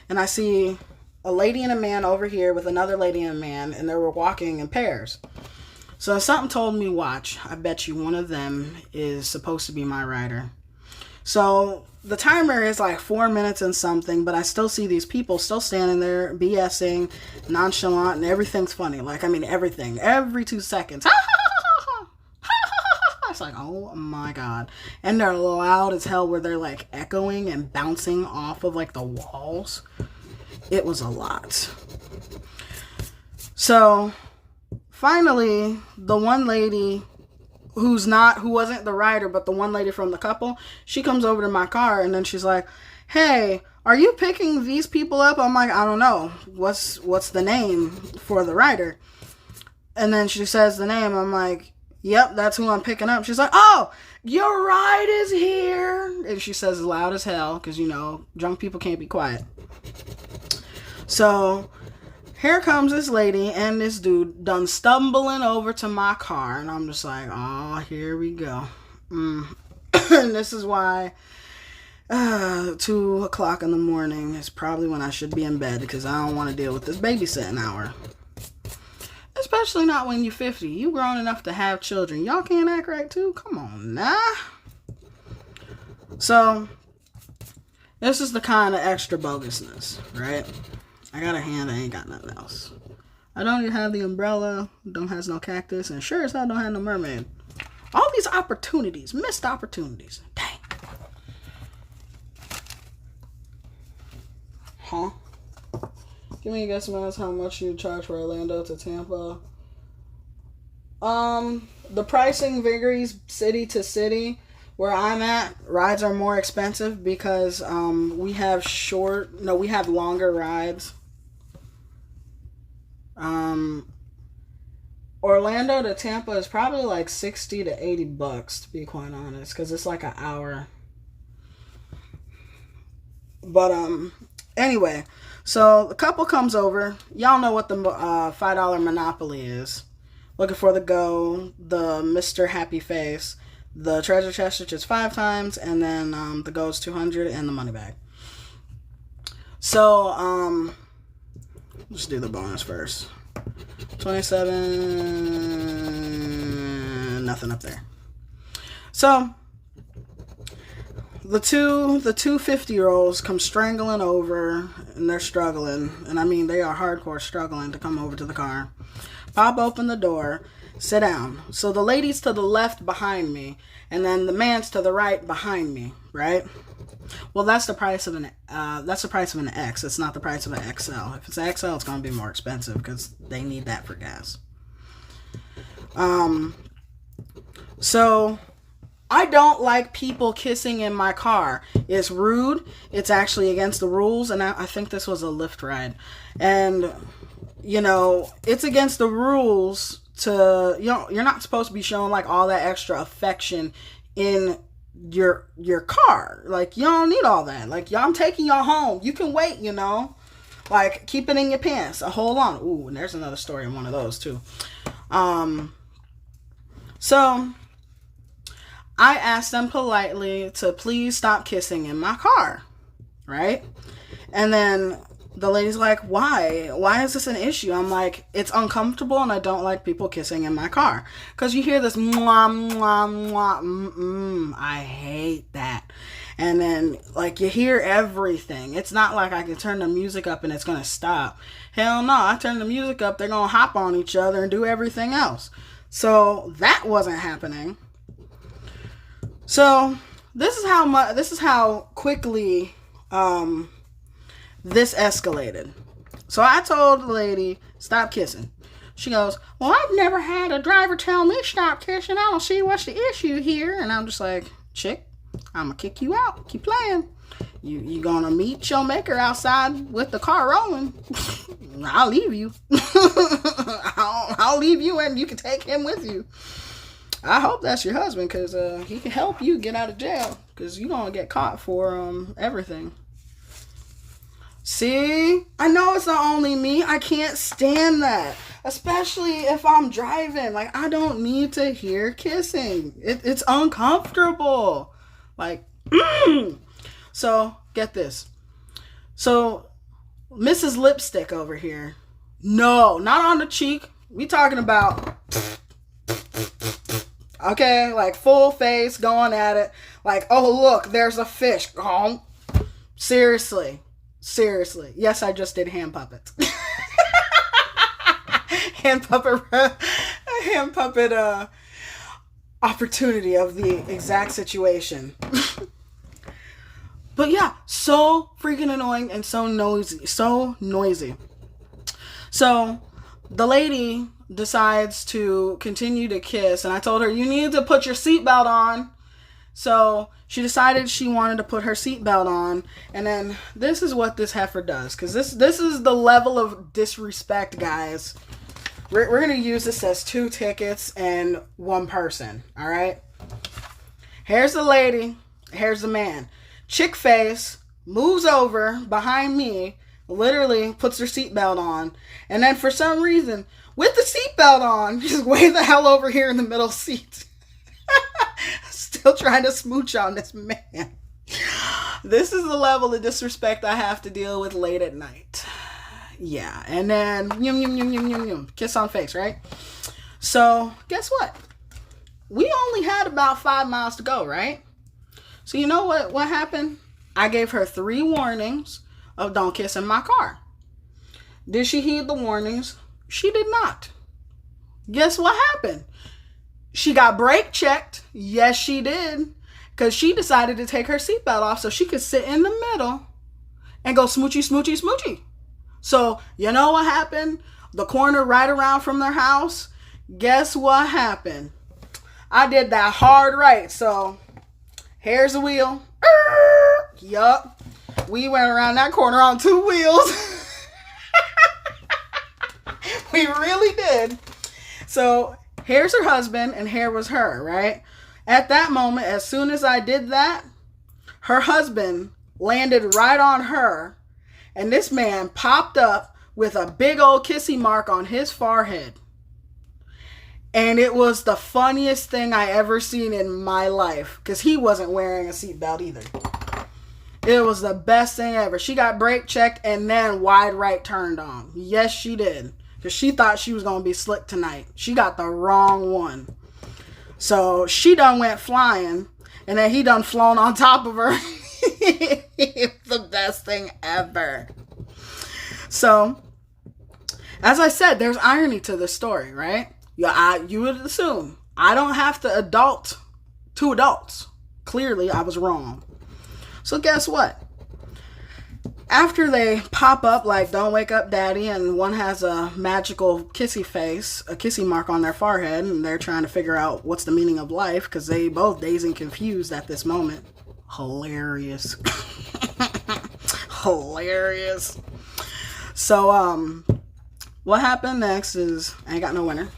and I see a lady and a man over here with another lady and a man, and they were walking in pairs. So something told me, watch, I bet you one of them is supposed to be my rider. So the timer is like 4 minutes and something, but I still see these people still standing there BSing, nonchalant, and everything's funny. Like, I mean, everything. Every 2 seconds. It's like, oh my God. And they're loud as hell where they're like echoing and bouncing off of like the walls. It was a lot. So finally, the one lady who wasn't the rider, but the one lady from the couple, she comes over to my car and then she's like, hey, are you picking these people up? I'm like, I don't know. What's the name for the rider? And then she says the name. I'm like, yep, that's who I'm picking up. She's like, oh, your ride is here. And she says loud as hell because, you know, drunk people can't be quiet. So here comes this lady and this dude done stumbling over to my car. And I'm just like, oh, here we go. And this is why 2 o'clock in the morning is probably when I should be in bed, because I don't want to deal with this babysitting hour. Especially not when you're 50. You grown enough to have children. Y'all can't act right too? Come on, nah. So, this is the kind of extra bogusness, right? I got a hand, I ain't got nothing else. I don't even have the umbrella, don't have no cactus, and sure as hell don't have no mermaid. All these opportunities, missed opportunities. Dang. Huh? Give me a guess as how much you charge for Orlando to Tampa. The pricing varies city to city. Where I'm at, rides are more expensive because we have longer rides. Orlando to Tampa is probably like $60 to $80, to be quite honest, because it's like an hour. But anyway, so the couple comes over. Y'all know what the $5 Monopoly is. Looking for the Go, the Mr. Happy Face, the Treasure Chest, which is 5 times, and then the Go is 200, and the Money Bag. So let's do the bonus first. 27, nothing up there. So the two 50-year-olds come strangling over, and they're struggling, and I mean they are hardcore struggling to come over to the car. Pop open the door, sit down. So the lady's to the left behind me, and then the man's to the right behind me, right? Well, that's the price of an X. It's not the price of an XL. If it's an XL, it's going to be more expensive because they need that for gas. So I don't like people kissing in my car. It's rude. It's actually against the rules, and I think this was a Lyft ride. And you know, it's against the rules to, you know, you're not supposed to be showing like all that extra affection in your car. Like, you don't need all that. Like, I'm taking y'all home. You can wait, you know. Like, keep it in your pants. Hold on. Ooh, and there's another story in one of those too. So I asked them politely to please stop kissing in my car, right? And then the lady's like, why? Why is this an issue? I'm like, it's uncomfortable and I don't like people kissing in my car. Because you hear this mwah, mwah, mwah, I hate that. And then, like, you hear everything. It's not like I can turn the music up and it's going to stop. Hell no, I turn the music up, they're going to hop on each other and do everything else. So that wasn't happening. So this is how quickly this escalated. So I told the lady, stop kissing. She goes, well, I've never had a driver tell me stop kissing. I don't see what's the issue here. And I'm just like, chick, I'm going to kick you out. Keep playing. You going to meet your maker outside with the car rolling. I'll leave you. I'll leave you and you can take him with you. I hope that's your husband because he can help you get out of jail because you're going to get caught for everything. See? I know it's not only me. I can't stand that. Especially if I'm driving. Like, I don't need to hear kissing. It's uncomfortable. Like, So, get this. So, Mrs. Lipstick over here. No, not on the cheek. We talking about... Okay, like full face, going at it. Like, oh, look, there's a fish. Oh, seriously. Yes, I just did hand puppets. hand puppet opportunity of the exact situation. But yeah, so freaking annoying and so noisy. So, the lady decides to continue to kiss, and I told her, you need to put your seatbelt on. So she decided she wanted to put her seatbelt on, and then this is what this heifer does, because this is the level of disrespect, guys. We're gonna use this as 2 tickets and 1 person. All right, here's the lady, here's the man. Chick face moves over behind me, literally puts her seatbelt on, and then for some reason, with the seatbelt on, just way the hell over here in the middle seat. Still trying to smooch on this man. This is the level of disrespect I have to deal with late at night. Yeah, and then kiss on face, right? So, guess what? We only had about 5 miles to go, right? So you know what happened? I gave her 3 warnings of don't kiss in my car. Did she heed the warnings? She did not. Guess what happened? She got brake checked. Yes, she did. Because she decided to take her seatbelt off so she could sit in the middle and go smoochy, smoochy, smoochy. So, you know what happened? The corner right around from their house. Guess what happened? I did that hard right. So, here's the wheel. Yup. We went around that corner on 2 wheels. We really did. So here's her husband and here was her, right? At that moment, as soon as I did that, her husband landed right on her, and this man popped up with a big old kissy mark on his forehead. And it was the funniest thing I ever seen in my life, because he wasn't wearing a seatbelt either. It was the best thing ever. She got brake checked and then wide right turned on. Yes, she did. Because she thought she was going to be slick tonight. She got the wrong one. So she done went flying. And then he done flown on top of her. The best thing ever. So, as I said, there's irony to this story, right? You would assume. I don't have to adult 2 adults. Clearly, I was wrong. So guess what? After they pop up like don't wake up daddy, and one has a magical kissy face, a kissy mark on their forehead, and they're trying to figure out what's the meaning of life because they both dazed and confused at this moment. Hilarious. Hilarious. So what happened next is I ain't got no winner.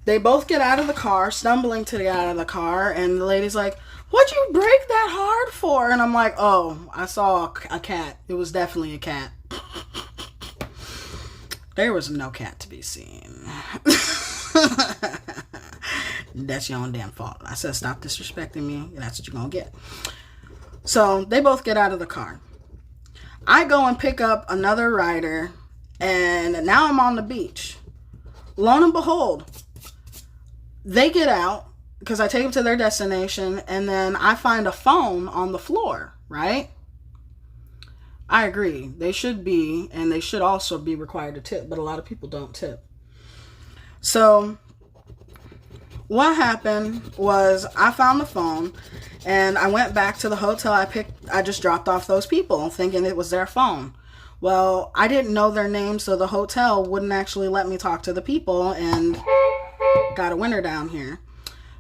They both get out of the car, stumbling to get out of the car, and the lady's like, what'd you break that hard for? And I'm like, oh, I saw a cat. It was definitely a cat. There was no cat to be seen. That's your own damn fault. I said, stop disrespecting me, and that's what you're going to get. So they both get out of the car. I go and pick up another rider, and now I'm on the beach. Lo and behold, they get out because I take them to their destination, and then I find a phone on the floor, right? I agree. They should be, and they should also be required to tip, but a lot of people don't tip. So what happened was I found the phone, and I went back to the hotel I just dropped off those people thinking it was their phone. Well, I didn't know their names, so the hotel wouldn't actually let me talk to the people, and got a winner down here.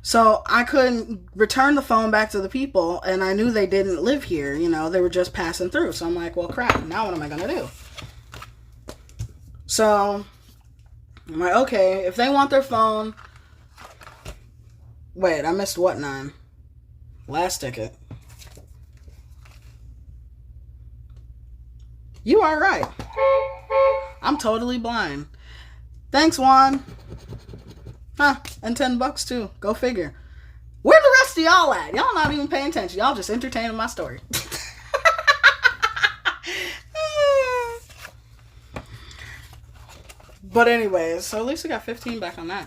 So I couldn't return the phone back to the people, and I knew they didn't live here. You know, they were just passing through. So I'm like, well, crap, now what am I going to do? So I'm like, okay, if they want their phone... Wait, I missed what 9? Last ticket. You are right. I'm totally blind. Thanks, Juan. Huh, and $10 too. Go figure. Where the rest of y'all at? Y'all not even paying attention. Y'all just entertaining my story. But anyways, so at least we got 15 back on that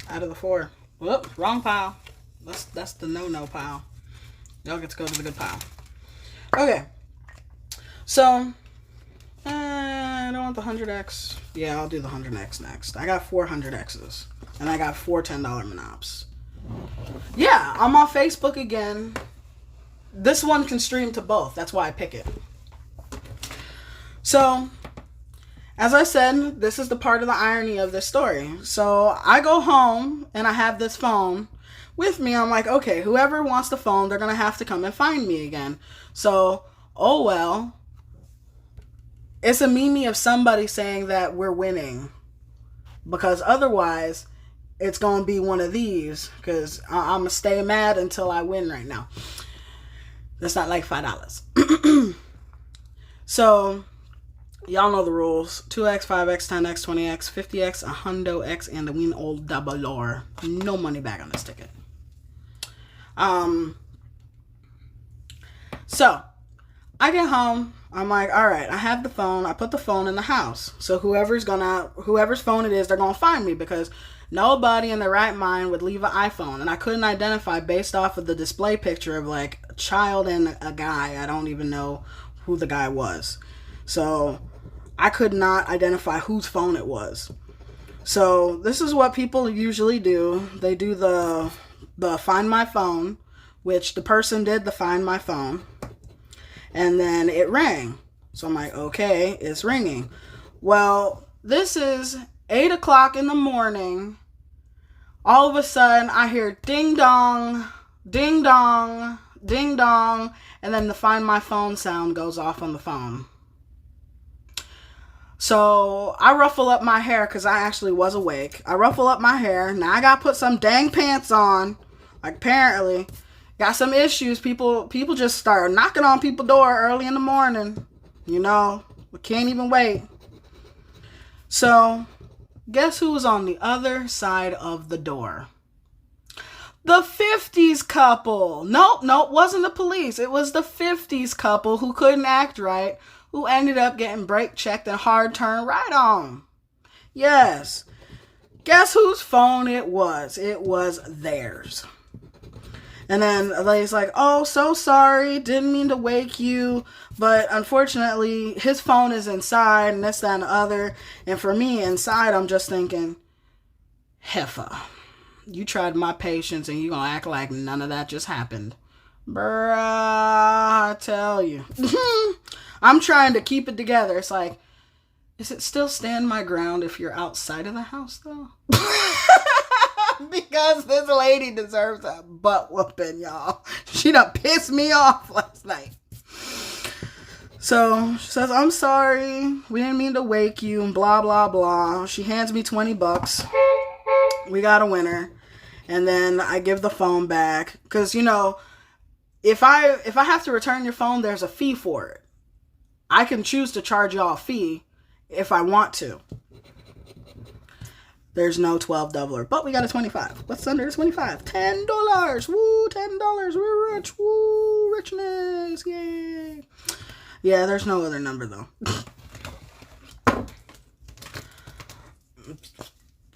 out of the 4. Whoop, wrong pile. That's the no pile. Y'all get to go to the good pile. Okay. So, I don't want the 100X. Yeah, I'll do the 100X next. I got 4 100Xs. And I got 4 $10 Monops. Yeah, I'm on Facebook again. This one can stream to both. That's why I pick it. So, as I said, this is the part of the irony of this story. So, I go home and I have this phone with me. I'm like, okay, whoever wants the phone, they're going to have to come and find me again. So, oh well. It's a meme of somebody saying that we're winning. Because otherwise, it's going to be one of these. Because I'm going to stay mad until I win right now. That's not like $5. So, y'all know the rules. 2X, 5X, 10X, 20X, 50X, 100X, and the win old double or. No money back on this ticket. So, I get home. I'm like, all right, I have the phone. I put the phone in the house. So whoever's phone it is, they're going to find me because nobody in their right mind would leave an iPhone. And I couldn't identify based off of the display picture of like a child and a guy. I don't even know who the guy was. So I could not identify whose phone it was. So this is what people usually do. They do the Find My Phone, which the person did the Find My Phone. And then it rang. So I'm like, okay, it's ringing. Well, this is 8 o'clock in the morning. All of a sudden, I hear ding dong, ding dong, ding dong. And then the Find My Phone sound goes off on the phone. So I ruffle up my hair because I actually was awake. I ruffle up my hair. Now I got to put some dang pants on. Like apparently. Got some issues. People just start knocking on people's door early in the morning. You know, we can't even wait. So, guess who was on the other side of the door? The 50s couple. Nope, wasn't the police. It was the 50s couple who couldn't act right, who ended up getting brake checked and hard turned right on. Yes. Guess whose phone it was? It was theirs. And then the lady's like, oh, so sorry. Didn't mean to wake you. But unfortunately, his phone is inside and this, that, and the other. And for me, inside, I'm just thinking, heifer, you tried my patience and you gonna act like none of that just happened. Bruh, I tell you. I'm trying to keep it together. It's like, is it still stand my ground if you're outside of the house, though? Because this lady deserves a butt whooping, y'all. She done pissed me off last night. So, she says, I'm sorry. We didn't mean to wake you and blah, blah, blah. She hands me $20. We got a winner. And then I give the phone back. Because, you know, if I have to return your phone, there's a fee for it. I can choose to charge y'all a fee if I want to. there's no 12 doubler. But we got a 25. What's under 25? $10. Woo, $10. We're rich. Woo, richness. Yay. Yeah, there's no other number, though.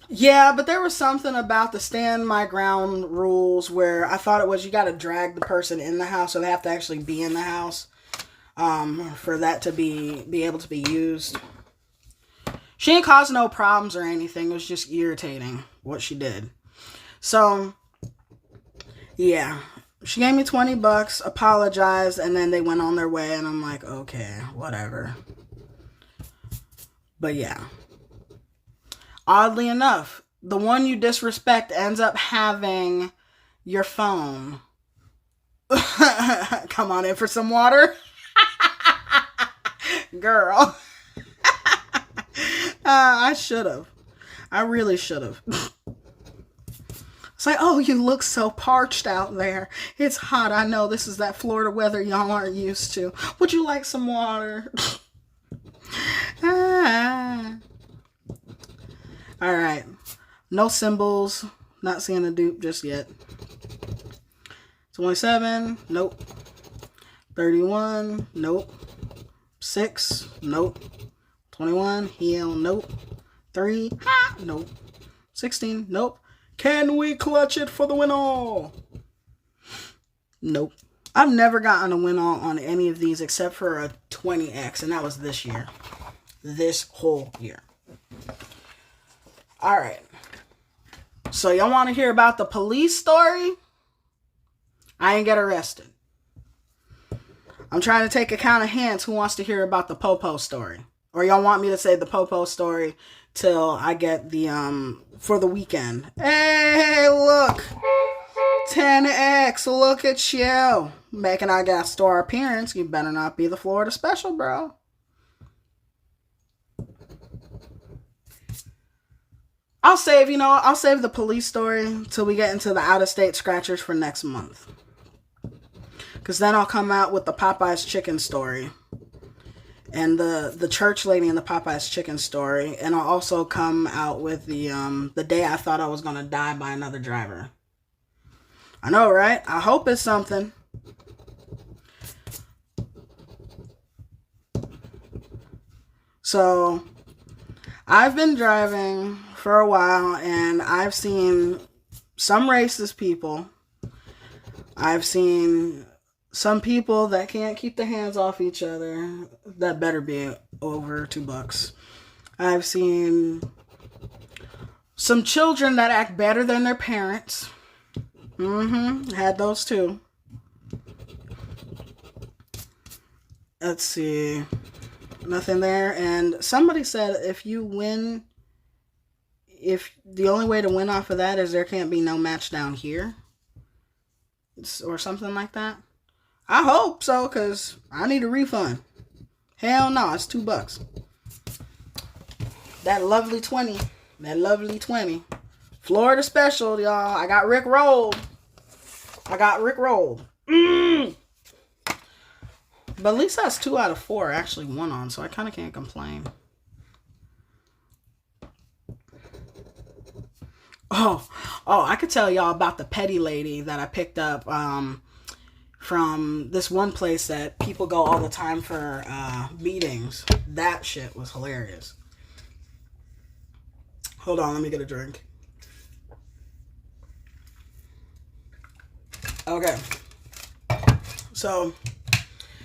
Yeah, but there was something about the stand my ground rules where I thought it was you got to drag the person in the house, so they have to actually be in the house for that to be able to be used. She didn't cause no problems or anything. It was just irritating what she did. So, yeah. She gave me $20, apologized, and then they went on their way, and I'm like, okay, whatever. But yeah. Oddly enough, the one you disrespect ends up having your phone. Come on in for some water. Girl. I should have. I really should have. It's like, oh, you look so parched out there. It's hot. I know this is that Florida weather y'all aren't used to. Would you like some water? All right. No symbols. Not seeing a dupe just yet. 27. Nope. 31. Nope. 6. Nope. 21. Hell nope. 3. Ha! Nope. 16. Nope. Can we clutch it for the win all? Nope. I've never gotten a win all on any of these except for a 20X, and that was this year. This whole year. All right. So y'all want to hear about the police story? I ain't get arrested. I'm trying to take account of hands. Who wants to hear about the Popo story? Or y'all want me to say the Popo story till I get the, for the weekend? Hey, look. 10X, look at you. Making our gas store appearance. You better not be the Florida special, bro. I'll save the police story till we get into the out-of-state scratchers for next month. Because then I'll come out with the Popeye's chicken story. And the church lady in the Popeye's chicken story. And I'll also come out with the day I thought I was going to die by another driver. I know, right? I hope it's something. So, I've been driving for a while, and I've seen some racist people. I've seen some people that can't keep their hands off each other. That better be over $2. I've seen some children that act better than their parents. Had those too. Let's see. Nothing there. And somebody said if you win, if the only way to win off of that is there can't be no match down here. Or something like that. I hope so, because I need a refund. Hell no, it's $2. That lovely 20. That lovely 20. Florida special, y'all. I got Rick rolled. But at least that's 2 out of 4 actually won on, so I kind of can't complain. Oh, I could tell y'all about the petty lady that I picked up from this one place that people go all the time for meetings. That shit was hilarious. Hold on, let me get a drink. Okay. So,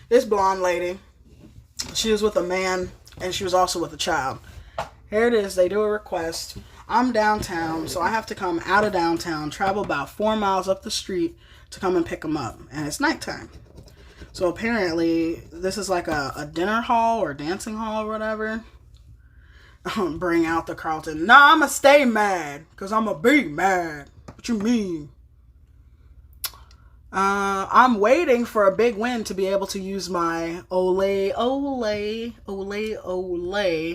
this blonde lady, she was with a man, and she was also with a child. Here it is. They do a request. I'm downtown, so I have to come out of downtown, travel about 4 miles up the street to come and pick them up. And it's nighttime. So apparently, this is like a dinner hall or dancing hall or whatever. Bring out the Carlton. Nah, I'ma stay mad, because I'ma be mad. What you mean? I'm waiting for a big win to be able to use my Olay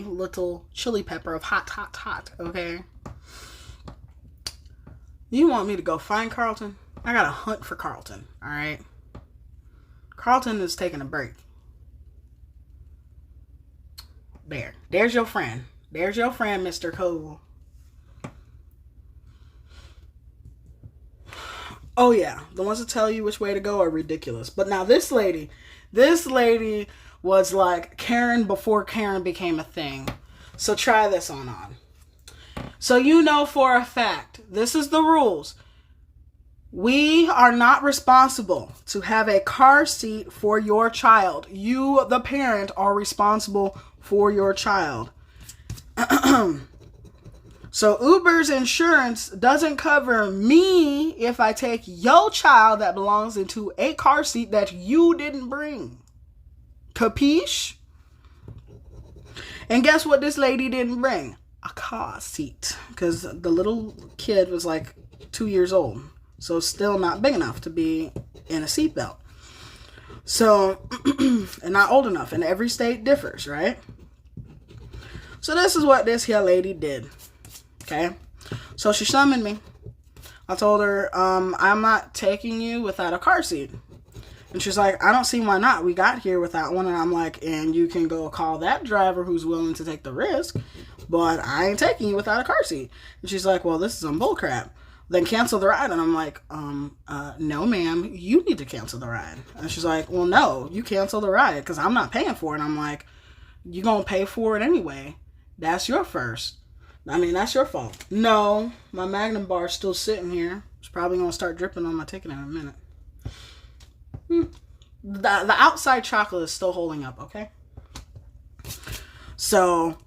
little chili pepper of hot, okay? You want me to go find Carlton? I gotta hunt for Carlton, alright? Carlton is taking a break. There's your friend. There's your friend, Mr. Cool. Oh yeah, the ones that tell you which way to go are ridiculous. But now this lady was like Karen before Karen became a thing. So try this on. So you know for a fact, this is the rules. We are not responsible to have a car seat for your child. You, the parent, are responsible for your child. So Uber's insurance doesn't cover me if I take your child that belongs into a car seat that you didn't bring. Capiche? And guess what this lady didn't bring? A car seat. Because the little kid was like 2 years old. So still not big enough to be in a seatbelt. So, and not old enough. And every state differs, right? So this is what this here lady did. Okay? So she summoned me. I told her, I'm not taking you without a car seat. And she's like, I don't see why not. We got here without one. And I'm like, and you can go call that driver who's willing to take the risk. But I ain't taking you without a car seat. And she's like, well, this is some bull crap. Then cancel the ride. And I'm like, no, ma'am, you need to cancel the ride. And she's like, well, no, you cancel the ride because I'm not paying for it. And I'm like, you going to pay for it anyway. That's your first. I mean, that's your fault. No, my Magnum bar is still sitting here. It's probably going to start dripping on my ticket in a minute. The outside chocolate is still holding up, okay? So,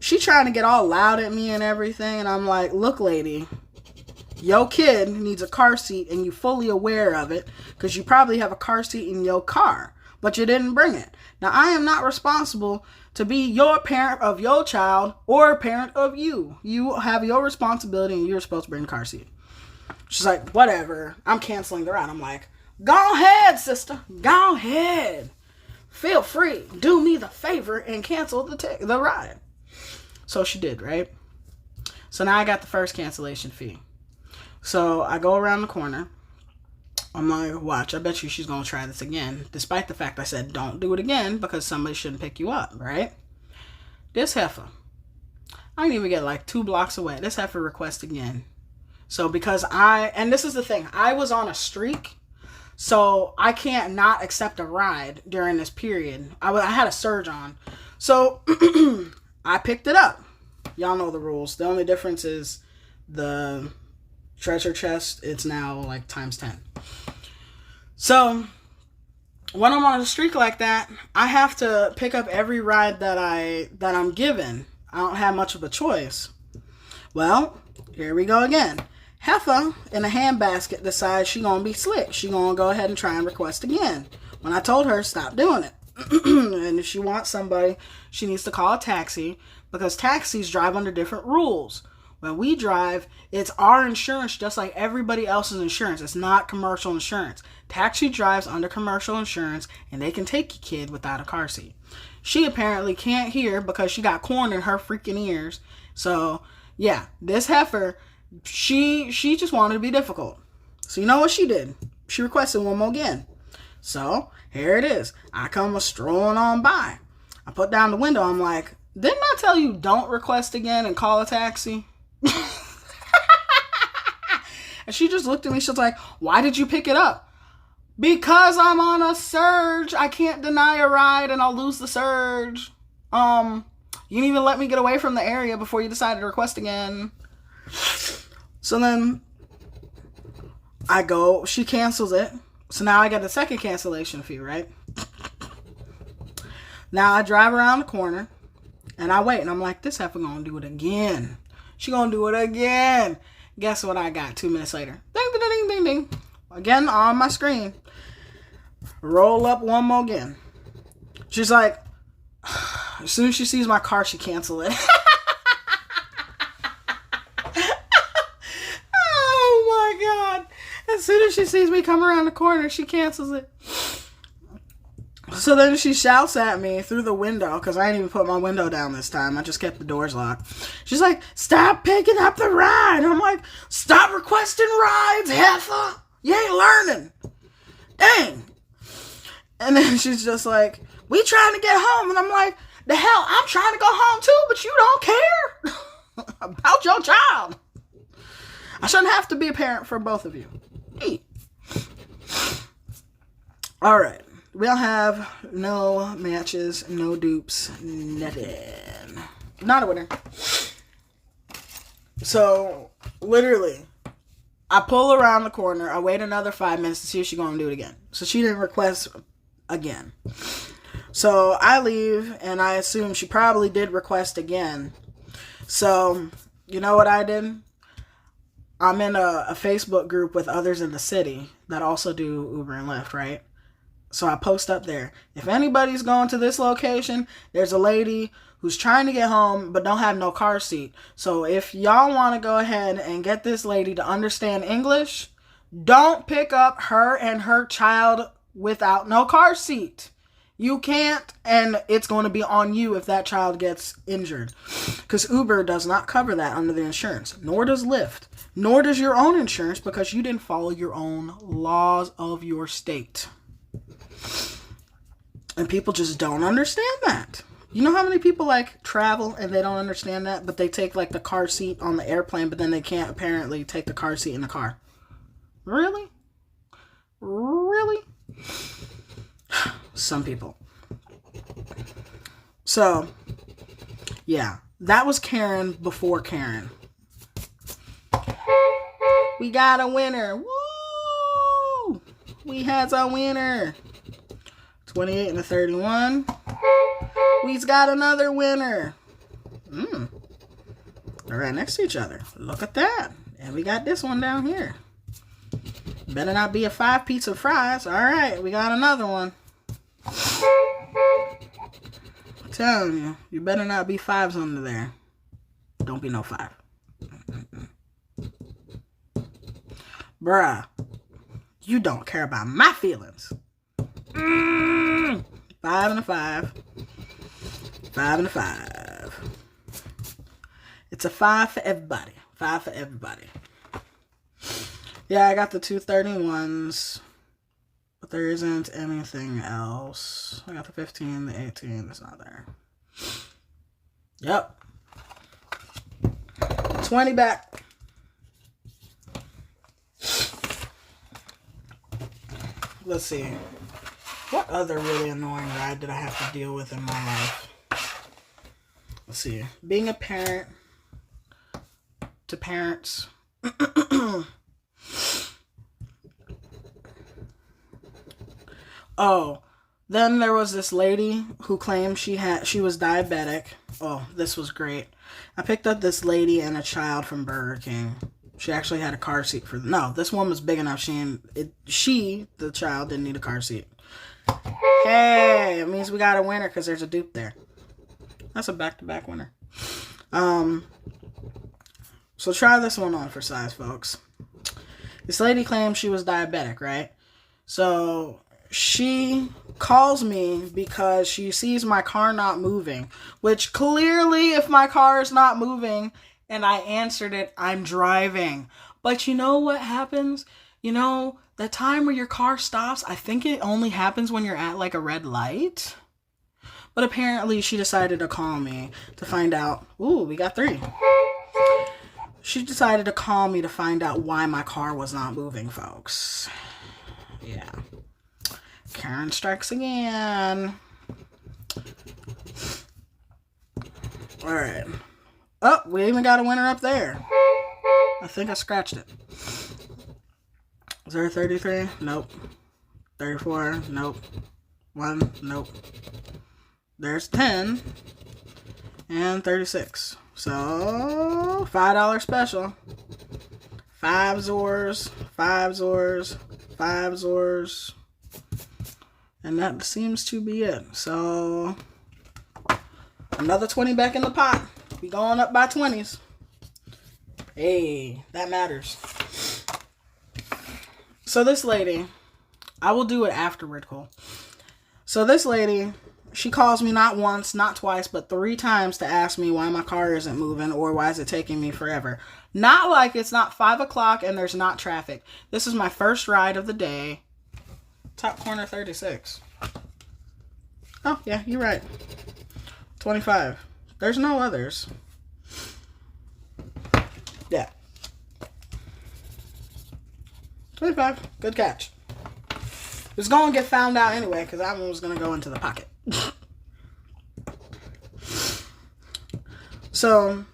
she trying to get all loud at me and everything. And I'm like, look, lady, your kid needs a car seat and you fully aware of it because you probably have a car seat in your car, but you didn't bring it. Now, I am not responsible to be your parent of your child or a parent of you. You have your responsibility and you're supposed to bring the car seat. She's like, whatever. I'm canceling the ride. I'm like, go ahead, sister. Go ahead. Feel free. Do me the favor and cancel the ride. So she did, right? So now I got the first cancellation fee. So I go around the corner. I'm like, watch, I bet you she's going to try this again. Despite the fact I said don't do it again because somebody shouldn't pick you up, right? This heifer, I didn't even get like 2 blocks away. This heifer requests again. So because and this is the thing, I was on a streak. So I can't not accept a ride during this period. I had a surge on. So I picked it up. Y'all know the rules. The only difference is the treasure chest, it's now like times 10. So when I'm on a streak like that, I have to pick up every ride that I'm given. I don't have much of a choice. Well, here we go again. Heifer in a handbasket decides she gonna be slick. She gonna go ahead and try and request again. When I told her stop doing it. And if she wants somebody, she needs to call a taxi because taxis drive under different rules. When we drive, it's our insurance just like everybody else's insurance. It's not commercial insurance. Taxi drives under commercial insurance and they can take your kid without a car seat. She apparently can't hear because she got corn in her freaking ears. So, yeah, this heifer, she just wanted to be difficult. So you know what she did? She requested one more again. So, here it is. I come strolling on by. I put down the window. I'm like, didn't I tell you don't request again and call a taxi? And she just looked at me. She was like, why did you pick it up? Because I'm on a surge. I can't deny a ride and I'll lose the surge. You didn't even let me get away from the area before you decided to request again. So then I go, she cancels it. So now I get the second cancellation fee, right? Now I drive around the corner and I wait and I'm like, this heifer gonna do it again. She gonna do it again. Guess what I got 2 minutes later? Ding, ding, ding, ding, ding. Again on my screen. Roll up one more again. She's like, as soon as she sees my car, she cancels it. Oh my God. As soon as she sees me come around the corner, she cancels it. So then she shouts at me through the window, because I didn't even put my window down this time. I just kept the doors locked. She's like, stop picking up the ride. I'm like, stop requesting rides, heifer. You ain't learning. Dang. And then she's just like, we trying to get home. And I'm like, the hell, I'm trying to go home too, but you don't care about your child. I shouldn't have to be a parent for both of you. Hey. All right. We'll have no matches, no dupes, nothing. Not a winner. So, literally, I pull around the corner. I wait another 5 minutes to see if she's going to do it again. So, she didn't request again. So, I leave, and I assume she probably did request again. So, you know what I did? I'm in a Facebook group with others in the city that also do Uber and Lyft, right? So I post up there, if anybody's going to this location, there's a lady who's trying to get home but don't have no car seat. So if y'all want to go ahead and get this lady to understand English, don't pick up her and her child without no car seat. You can't, and it's going to be on you if that child gets injured. Because Uber does not cover that under the insurance, nor does Lyft, nor does your own insurance, because you didn't follow your own laws of your state. And people just don't understand that. You know how many people like travel and they don't understand that, but they take like the car seat on the airplane, but then they can't apparently take the car seat in the car? Really? Really? Some people. So, yeah, that was Karen before Karen. We got a winner. Woo! We has a winner. 28 and a 31. We've got another winner. They're right next to each other. Look at that. And we got this one down here. Better not be a 5 pizza fries. All right, we got another one. I'm telling you, you better not be 5s under there. Don't be no 5. Bruh, you don't care about my feelings. 5 and a 5. 5 and a 5. It's a 5 for everybody. 5 for everybody. Yeah, I got the 231s, but there isn't anything else. I got the 15, the 18. It's not there. Yep. 20 back. Let's see. What other really annoying ride did I have to deal with in my life? Let's see. Being a parent to parents. Oh, then there was this lady who claimed she was diabetic. Oh, this was great. I picked up this lady and a child from Burger King. She actually had a car seat for them. No, this one was big enough. The child, didn't need a car seat. Hey, it means we got a winner because there's a dupe there. That's a back-to-back winner. So try this one on for size, folks. This lady claimed she was diabetic, right? So she calls me because she sees my car not moving, which clearly if my car is not moving and I answered it, I'm driving. But you know what happens? You know, the time where your car stops, I think it only happens when you're at like a red light. But apparently she decided to call me to find out. Ooh, we got 3. She decided to call me to find out why my car was not moving, folks. Yeah. Karen strikes again. Alright. Oh, we even got a winner up there. I think I scratched it. Is there a 33? Nope. 34? Nope. 1? Nope. There's 10. And 36. So, $5 special. 5 Zors. 5 Zors. 5 Zors. And that seems to be it. So, another 20 back in the pot. We going up by 20s. Hey, that matters. So this lady, I will do it afterward, Cole. So this lady, she calls me not once, not twice, but 3 times to ask me why my car isn't moving or why is it taking me forever. Not like it's not 5 o'clock and there's not traffic. This is my first ride of the day. Top corner 36. Oh, yeah, you're right. 25. There's no others. Yeah. 25. Good catch. It's going to get found out anyway, because that one was going to go into the pocket. So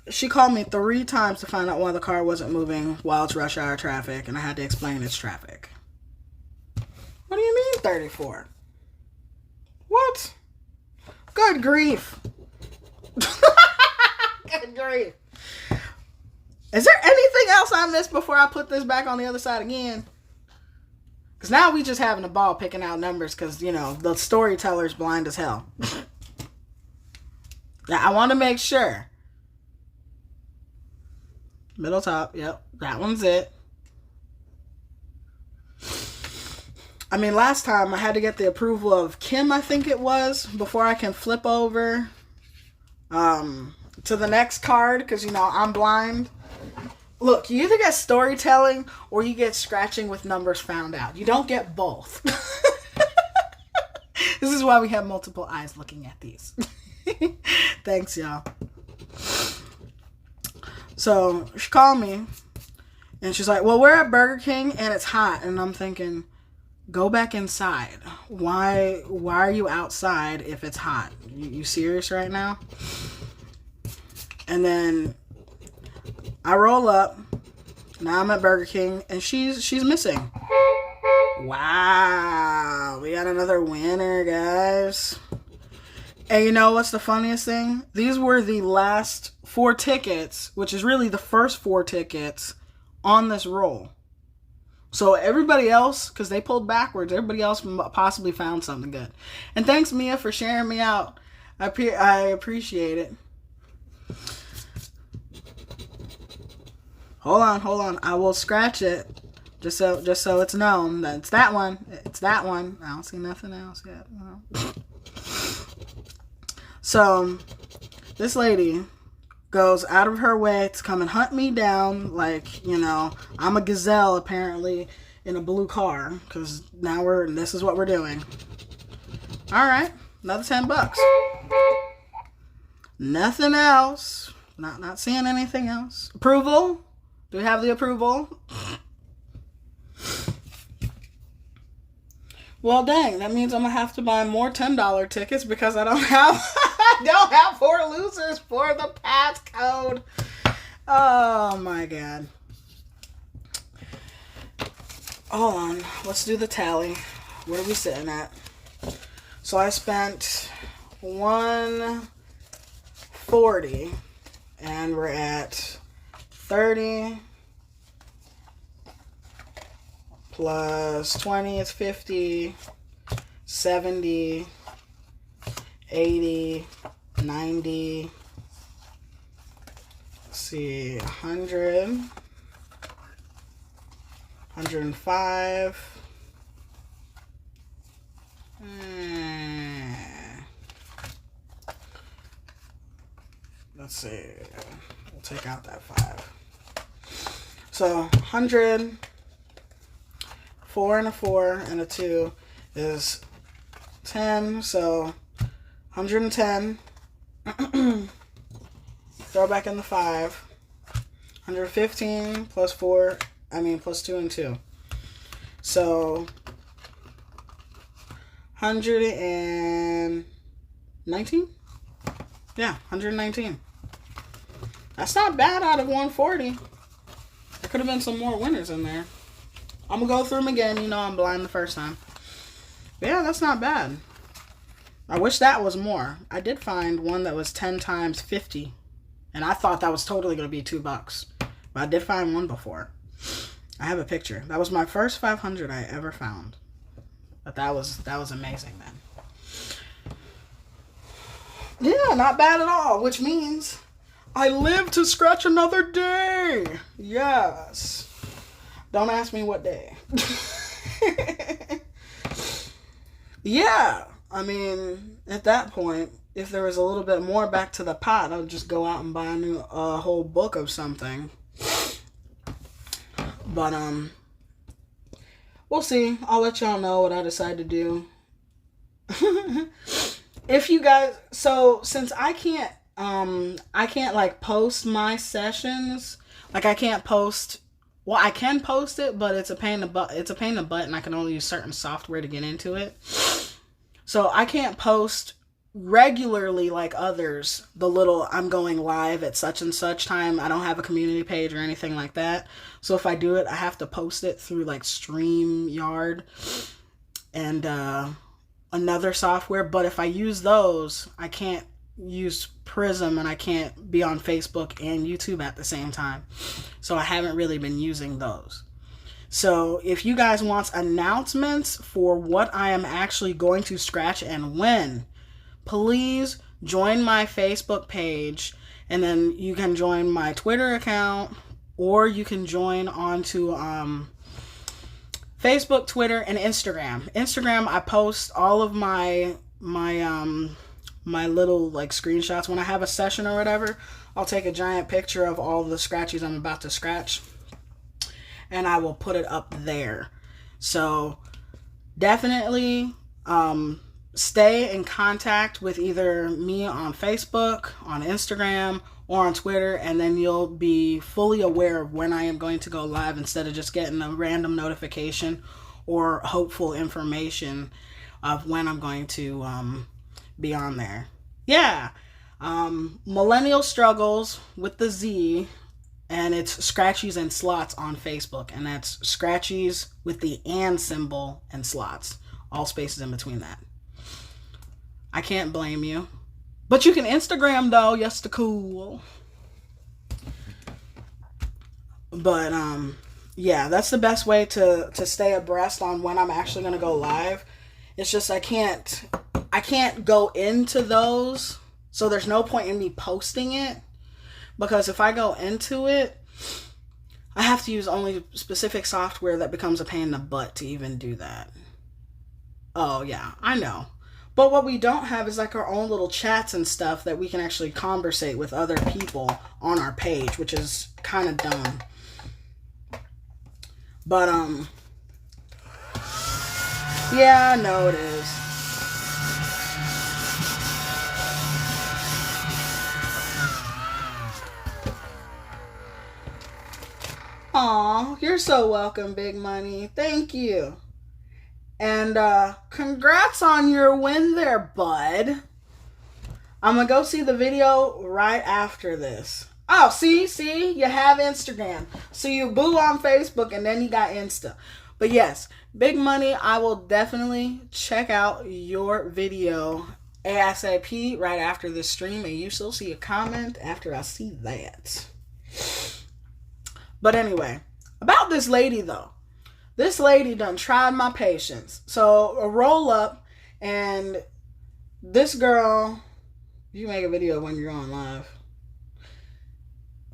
she called me 3 times to find out why the car wasn't moving while it's rush hour traffic, and I had to explain it's traffic. What do you mean 34? What? Good grief. Good grief. Is there anything else I missed before I put this back on the other side again? Because now we just having a ball picking out numbers because, you know, the storyteller's blind as hell. Now, I want to make sure. Middle top, yep. That one's it. I mean, last time I had to get the approval of Kim, I think it was, before I can flip over to the next card because, you know, I'm blind. Look, you either get storytelling or you get scratching with numbers found out. You don't get both. This is why we have multiple eyes looking at these. Thanks, y'all. So she called me and she's like, well, we're at Burger King and it's hot. And I'm thinking, go back inside. Why are you outside if it's hot? You serious right now? And then I roll up. Now I'm at Burger King and she's missing. Wow. We got another winner, guys. And you know what's the funniest thing? These were the last 4 tickets, which is really the first 4 tickets on this roll. So everybody else, because they pulled backwards, everybody else possibly found something good. And thanks, Mia, for sharing me out. I appreciate it. Hold on. I will scratch it. Just so it's known that it's that one. It's that one. I don't see nothing else yet. No. So, this lady goes out of her way to come and hunt me down like, you know, I'm a gazelle apparently in a blue car because now this is what we're doing. All right, another $10. Nothing else. Not seeing anything else. Approval? Do we have the approval? Well, dang, that means I'm gonna have to buy more $10 tickets because I don't have 4 losers for the passcode. Oh my god. Hold on, let's do the tally. What are we sitting at? So I spent $140 and we're at 30 plus 20 is 50, 70, 80, 90, let's see, 100, 105, let's see, we'll take out that 5. So 100, 4 and a 4 and a 2 is 10, so 110. Throw back in the 5. 115 plus 4, plus 2 and 2. So 119? Yeah, 119. That's not bad out of 140. There could have been some more winners in there. I'm going to go through them again. You know I'm blind the first time. But yeah, that's not bad. I wish that was more. I did find one that was 10 times 50. And I thought that was totally going to be $2. But I did find one before. I have a picture. That was my first 500 I ever found. But that was amazing, man. Yeah, not bad at all. Which means I live to scratch another day. Yes. Don't ask me what day. Yeah. I mean, at that point, if there was a little bit more back to the pot, I would just go out and buy a whole book of something. But, we'll see. I'll let y'all know what I decide to do. If you guys, so since I can't like post my sessions, like I can't post Well, I can post it, but it's a pain in the butt. It's a pain in the butt, and I can only use certain software to get into it. So I can't post regularly like others. The little I'm going live at such and such time. I don't have a community page or anything like that. So if I do it, I have to post it through like StreamYard and another software. But if I use those, I can't use Prism, and I can't be on Facebook and YouTube at the same time. So I haven't really been using those. So if you guys want announcements for what I am actually going to scratch and when, please join my Facebook page, and then you can join my Twitter account, or you can join onto Facebook, Twitter, and Instagram. Instagram, I post all of my little like screenshots. When I have a session or whatever, I'll take a giant picture of all the scratchies I'm about to scratch, and I will put it up there. So definitely stay in contact with either me on Facebook, on Instagram, or on Twitter, and then you'll be fully aware of when I am going to go live, instead of just getting a random notification or hopeful information of when I'm going to be on there. Yeah. Millennial Struggles with the Z, and it's Scratchies and Slots on Facebook, and that's Scratchies with the and symbol and slots. All spaces in between that. I can't blame you. But you can Instagram though, yes the cool. But yeah, that's the best way to stay abreast on when I'm actually gonna go live. It's just I can't go into those, so there's no point in me posting it, because if I go into it, I have to use only specific software that becomes a pain in the butt to even do that. Oh yeah, I know. But what we don't have is like our own little chats and stuff that we can actually conversate with other people on our page, which is kind of dumb. But yeah, I know it is. Aw, you're so welcome, Big Money. Thank you. And congrats on your win there, bud. I'm going to go see the video right after this. Oh, see, you have Instagram. So you boo on Facebook, and then you got Insta. But yes, Big Money, I will definitely check out your video ASAP right after this stream, and you still see a comment after I see that. But anyway, about this lady though. This lady done tried my patience. So a roll up, and this girl, you make a video when you're on live.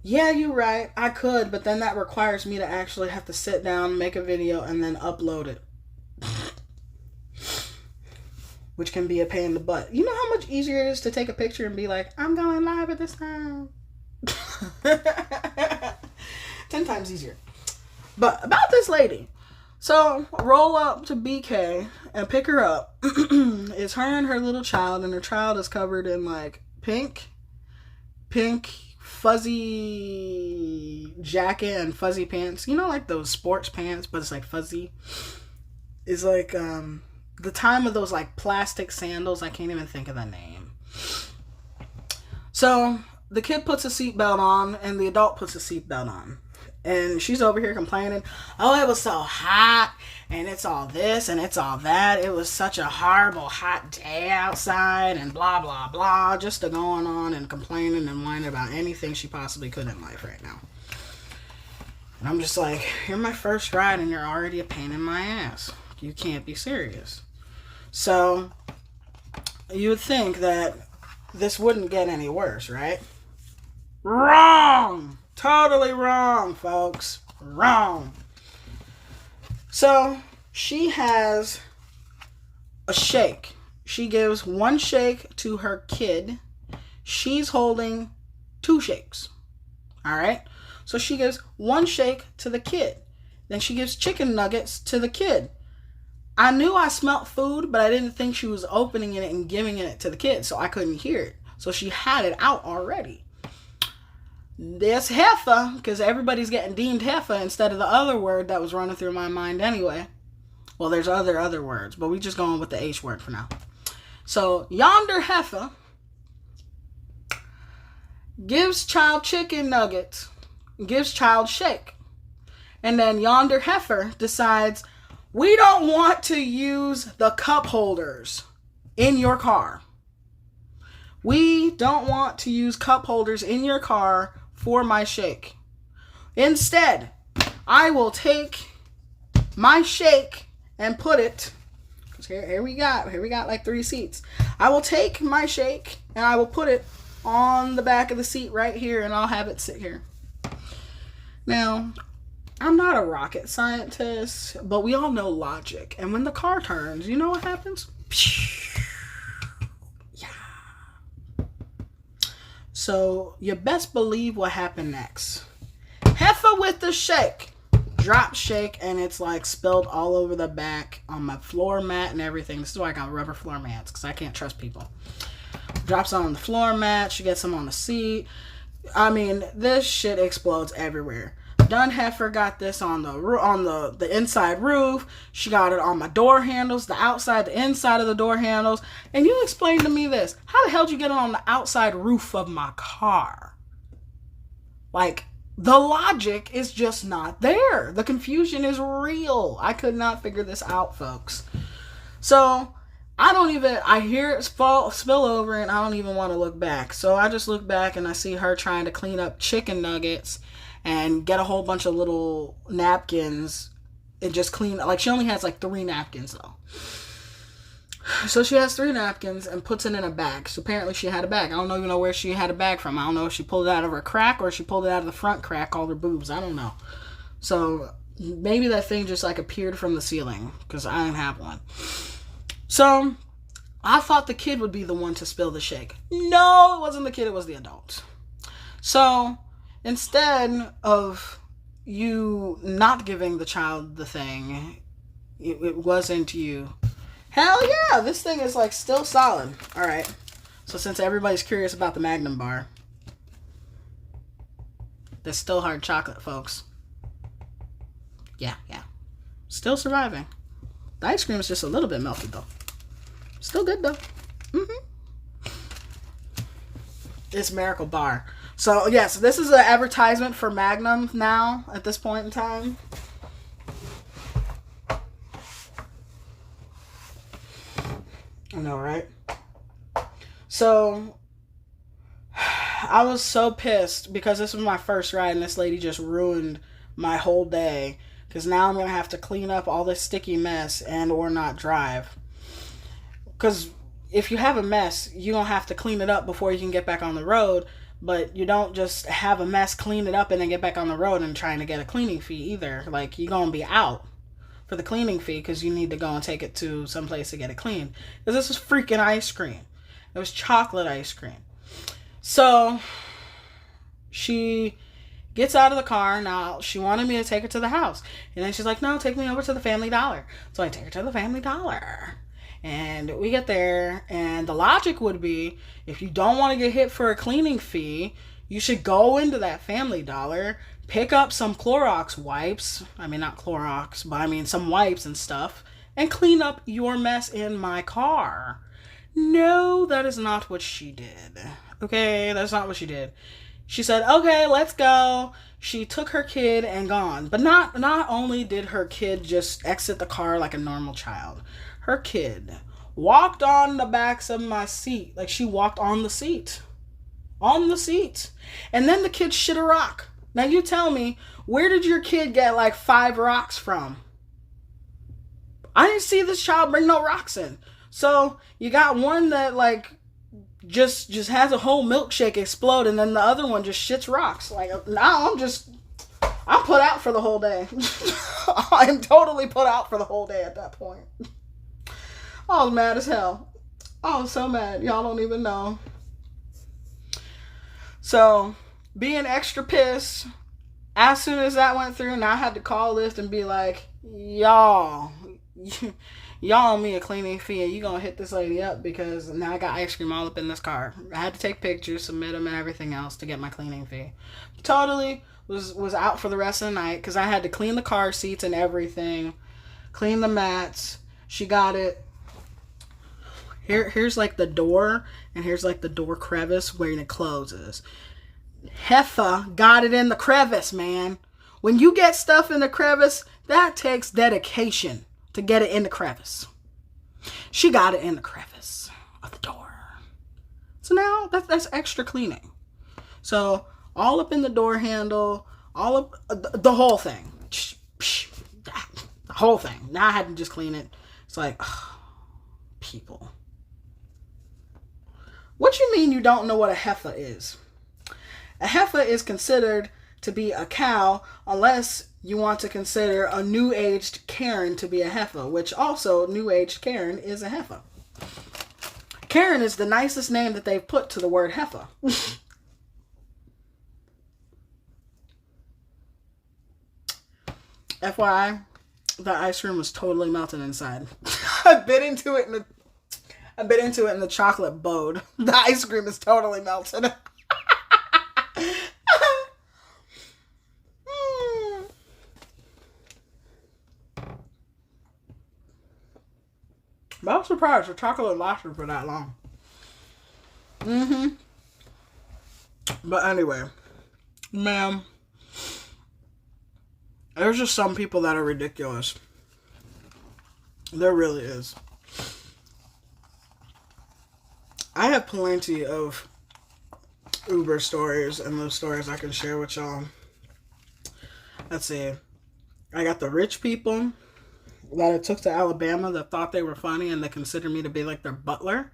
Yeah, you're right. I could, but then that requires me to actually have to sit down, make a video, and then upload it. Which can be a pain in the butt. You know how much easier it is to take a picture and be like, I'm going live at this time. 10 times easier. But about this lady. So, roll up to BK and pick her up. It's her and her little child, and her child is covered in like pink fuzzy jacket and fuzzy pants. You know, like those sports pants, but it's like fuzzy. It's like the time of those like plastic sandals. I can't even think of the name. So, the kid puts a seatbelt on, and the adult puts a seatbelt on. And she's over here complaining, oh, it was so hot, and it's all this, and it's all that. It was such a horrible hot day outside, and blah, blah, blah. Just going on and complaining and whining about anything she possibly could in life right now. And I'm just like, you're my first ride, and you're already a pain in my ass. You can't be serious. So, you would think that this wouldn't get any worse, right? Wrong! Totally wrong, folks. Wrong. So, she has a shake. She gives one shake to her kid. She's holding 2 shakes. Alright? So, she gives one shake to the kid. Then she gives chicken nuggets to the kid. I knew I smelt food, but I didn't think she was opening it and giving it to the kid, so I couldn't hear it. So, she had it out already. This heifer, because everybody's getting deemed heifer instead of the other word that was running through my mind anyway. Well, there's other words, but we just going with the H word for now. So yonder heifer gives child chicken nuggets, gives child shake. And then yonder heifer decides, we don't want to use the cup holders in your car. We don't want to use cup holders in your car for my shake. Instead, I will take my shake and put it, because here we got like 3 seats. I will take my shake and I will put it on the back of the seat right here, and I'll have it sit here. Now, I'm not a rocket scientist, but we all know logic. And when the car turns, you know what happens? Yeah. So you best believe what happened next. Heifer with the shake. Drop shake, and it's like spilled all over the back on my floor mat and everything. This is why I got rubber floor mats, because I can't trust people. Drops on the floor mat. She gets some on the seat. I mean, this shit explodes everywhere. Done heifer got this on the inside roof. She got it on my door handles, the outside, the inside of the door handles. And you explain to me this. How the hell did you get it on the outside roof of my car? Like, the logic is just not there. The confusion is real. I could not figure this out, folks. So I hear it spill over, and I don't even want to look back. So I just look back and I see her trying to clean up chicken nuggets and get a whole bunch of little napkins and just clean. Like, she only has like 3 napkins though. So she has 3 napkins and puts it in a bag. So apparently she had a bag. I don't even know where she had a bag from. I don't know if she pulled it out of her crack or she pulled it out of the front crack, called her boobs. I don't know. So maybe that thing just like appeared from the ceiling, because I didn't have one. So I thought the kid would be the one to spill the shake. No, it wasn't the kid. It was the adult. So instead of you not giving the child the thing, it wasn't you. Hell yeah, this thing is like still solid. All right. So since everybody's curious about the Magnum bar, there's still hard chocolate, folks. Yeah. Still surviving. The ice cream is just a little bit melted though. Still good though. It's Miracle Bar. So yes, this is an advertisement for Magnum now at this point in time. I know, right? So I was so pissed because this was my first ride and this lady just ruined my whole day, because now I'm going to have to clean up all this sticky mess and or not drive. Because if you have a mess, you don't have to clean it up before you can get back on the road, but you don't just have a mess, clean it up, and then get back on the road and trying to get a cleaning fee either. Like, you're going to be out for the cleaning fee because you need to go and take it to some place to get it cleaned. Because this was freaking ice cream. It was chocolate ice cream. So she gets out of the car. Now, she wanted me to take her to the house. And then she's like, no, take me over to the Family Dollar. So I take her to the Family Dollar. And we get there. And the logic would be, if you don't want to get hit for a cleaning fee, you should go into that Family Dollar, pick up some Clorox wipes. I mean, not Clorox, but I mean some wipes and stuff, and clean up your mess in my car. No, that is not what she did. Okay, that's not what she did. She said, okay, let's go. She took her kid and gone. But not only did her kid just exit the car like a normal child, her kid walked on the backs of my seat. Like, she walked on the seat. On the seat. And then the kid shit a rock. Now you tell me, where did your kid get like 5 rocks from? I didn't see this child bring no rocks in. So you got one that like just has a whole milkshake explode, and then the other one just shits rocks. Like, now I'm put out for the whole day. I'm totally put out for the whole day at that point. I was mad as hell. I was so mad. Y'all don't even know. So, being extra pissed, as soon as that went through, and I had to call Lyft and be like, y'all, y'all owe me a cleaning fee, and you gonna hit this lady up because now I got ice cream all up in this car. I had to take pictures, submit them, and everything else to get my cleaning fee. Totally was out for the rest of the night because I had to clean the car seats and everything, clean the mats. She got it. Here's like the door, and here's like the door crevice where it closes. Heffa got it in the crevice, man. When you get stuff in the crevice, that takes dedication to get it in the crevice. She got it in the crevice of the door. So now that's extra cleaning. So all up in the door handle, all up the whole thing. The whole thing. Now I had to just clean it. It's like, ugh, people. What you mean you don't know what a heifer is? A heifer is considered to be a cow unless you want to consider a new-aged Karen to be a heifer, which also new-aged Karen is a heifer. Karen is the nicest name that they've put to the word heifer. FYI, the ice cream was totally melted inside. I bit into it in the chocolate bowed. The ice cream is totally melted. But I was surprised the chocolate lasted for that long. But anyway, ma'am, there's just some people that are ridiculous. There really is. I have plenty of Uber stories and those stories I can share with y'all. Let's see. I got the rich people that I took to Alabama that thought they were funny and they considered me to be like their butler.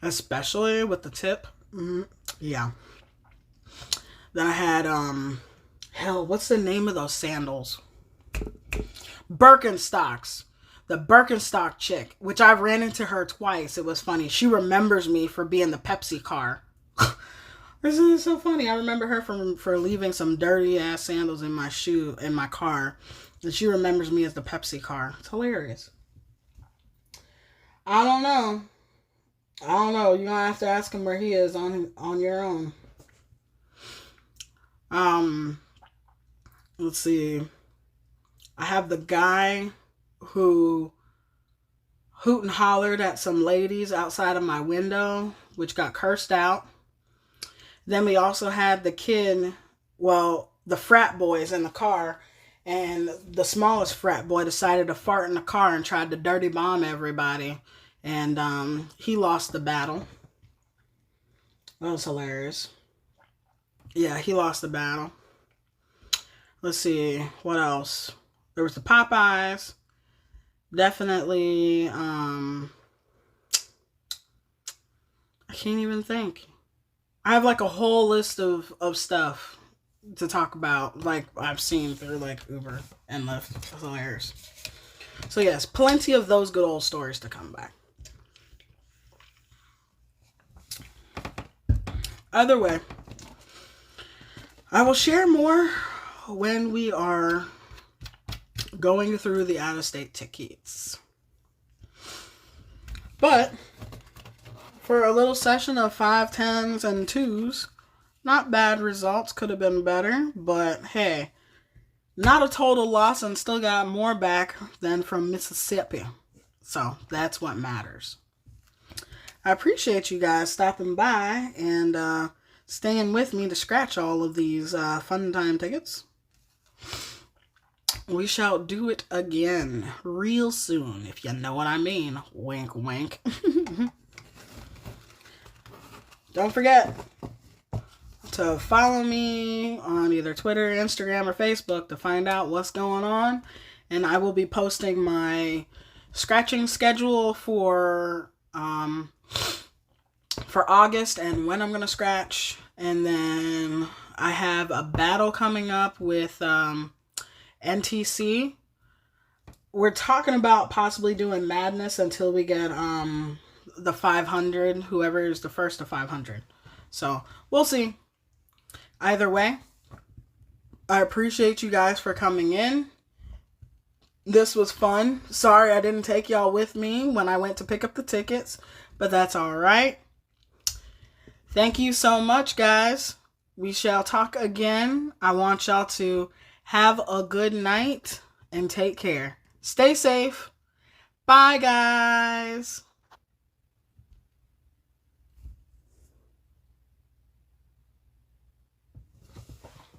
Especially with the tip. Yeah. Then I had, hell, what's the name of those sandals? Birkenstocks. The Birkenstock chick, which I ran into her twice. It was funny. She remembers me for being the Pepsi car. This is so funny. I remember her for leaving some dirty ass sandals in my car. And she remembers me as the Pepsi car. It's hilarious. I don't know. You're gonna have to ask him where he is on your own. Let's see. I have the guy who hoot and hollered at some ladies outside of my window, which got cursed out. Then we also had the kid, the frat boys in the car, and the smallest frat boy decided to fart in the car and tried to dirty bomb everybody, and he lost the battle. That was hilarious. Yeah, he lost the battle. Let's see, what else? There was the Popeyes. Definitely, I can't even think. I have like a whole list of stuff to talk about, like I've seen through like Uber and Lyft. It's hilarious. So yes, plenty of those good old stories to come back. Either way, I will share more when we are going through the out-of-state tickets. But for a little session of 5, 10s, and 2s, not bad results. Could have been better, but hey, not a total loss and still got more back than from Mississippi. So that's what matters. I appreciate you guys stopping by and staying with me to scratch all of these fun time tickets. We shall do it again real soon, if you know what I mean. Wink, wink. Don't forget to follow me on either Twitter, Instagram, or Facebook to find out what's going on. And I will be posting my scratching schedule for August and when I'm going to scratch. And then I have a battle coming up with NTC. We're talking about possibly doing Madness until we get the 500, whoever is the first to 500. So we'll see. Either way, I appreciate you guys for coming in. This was fun. Sorry I didn't take y'all with me when I went to pick up the tickets, but that's all right. Thank you so much, guys. We shall talk again. I want y'all to have a good night and take care. Stay safe. Bye, guys.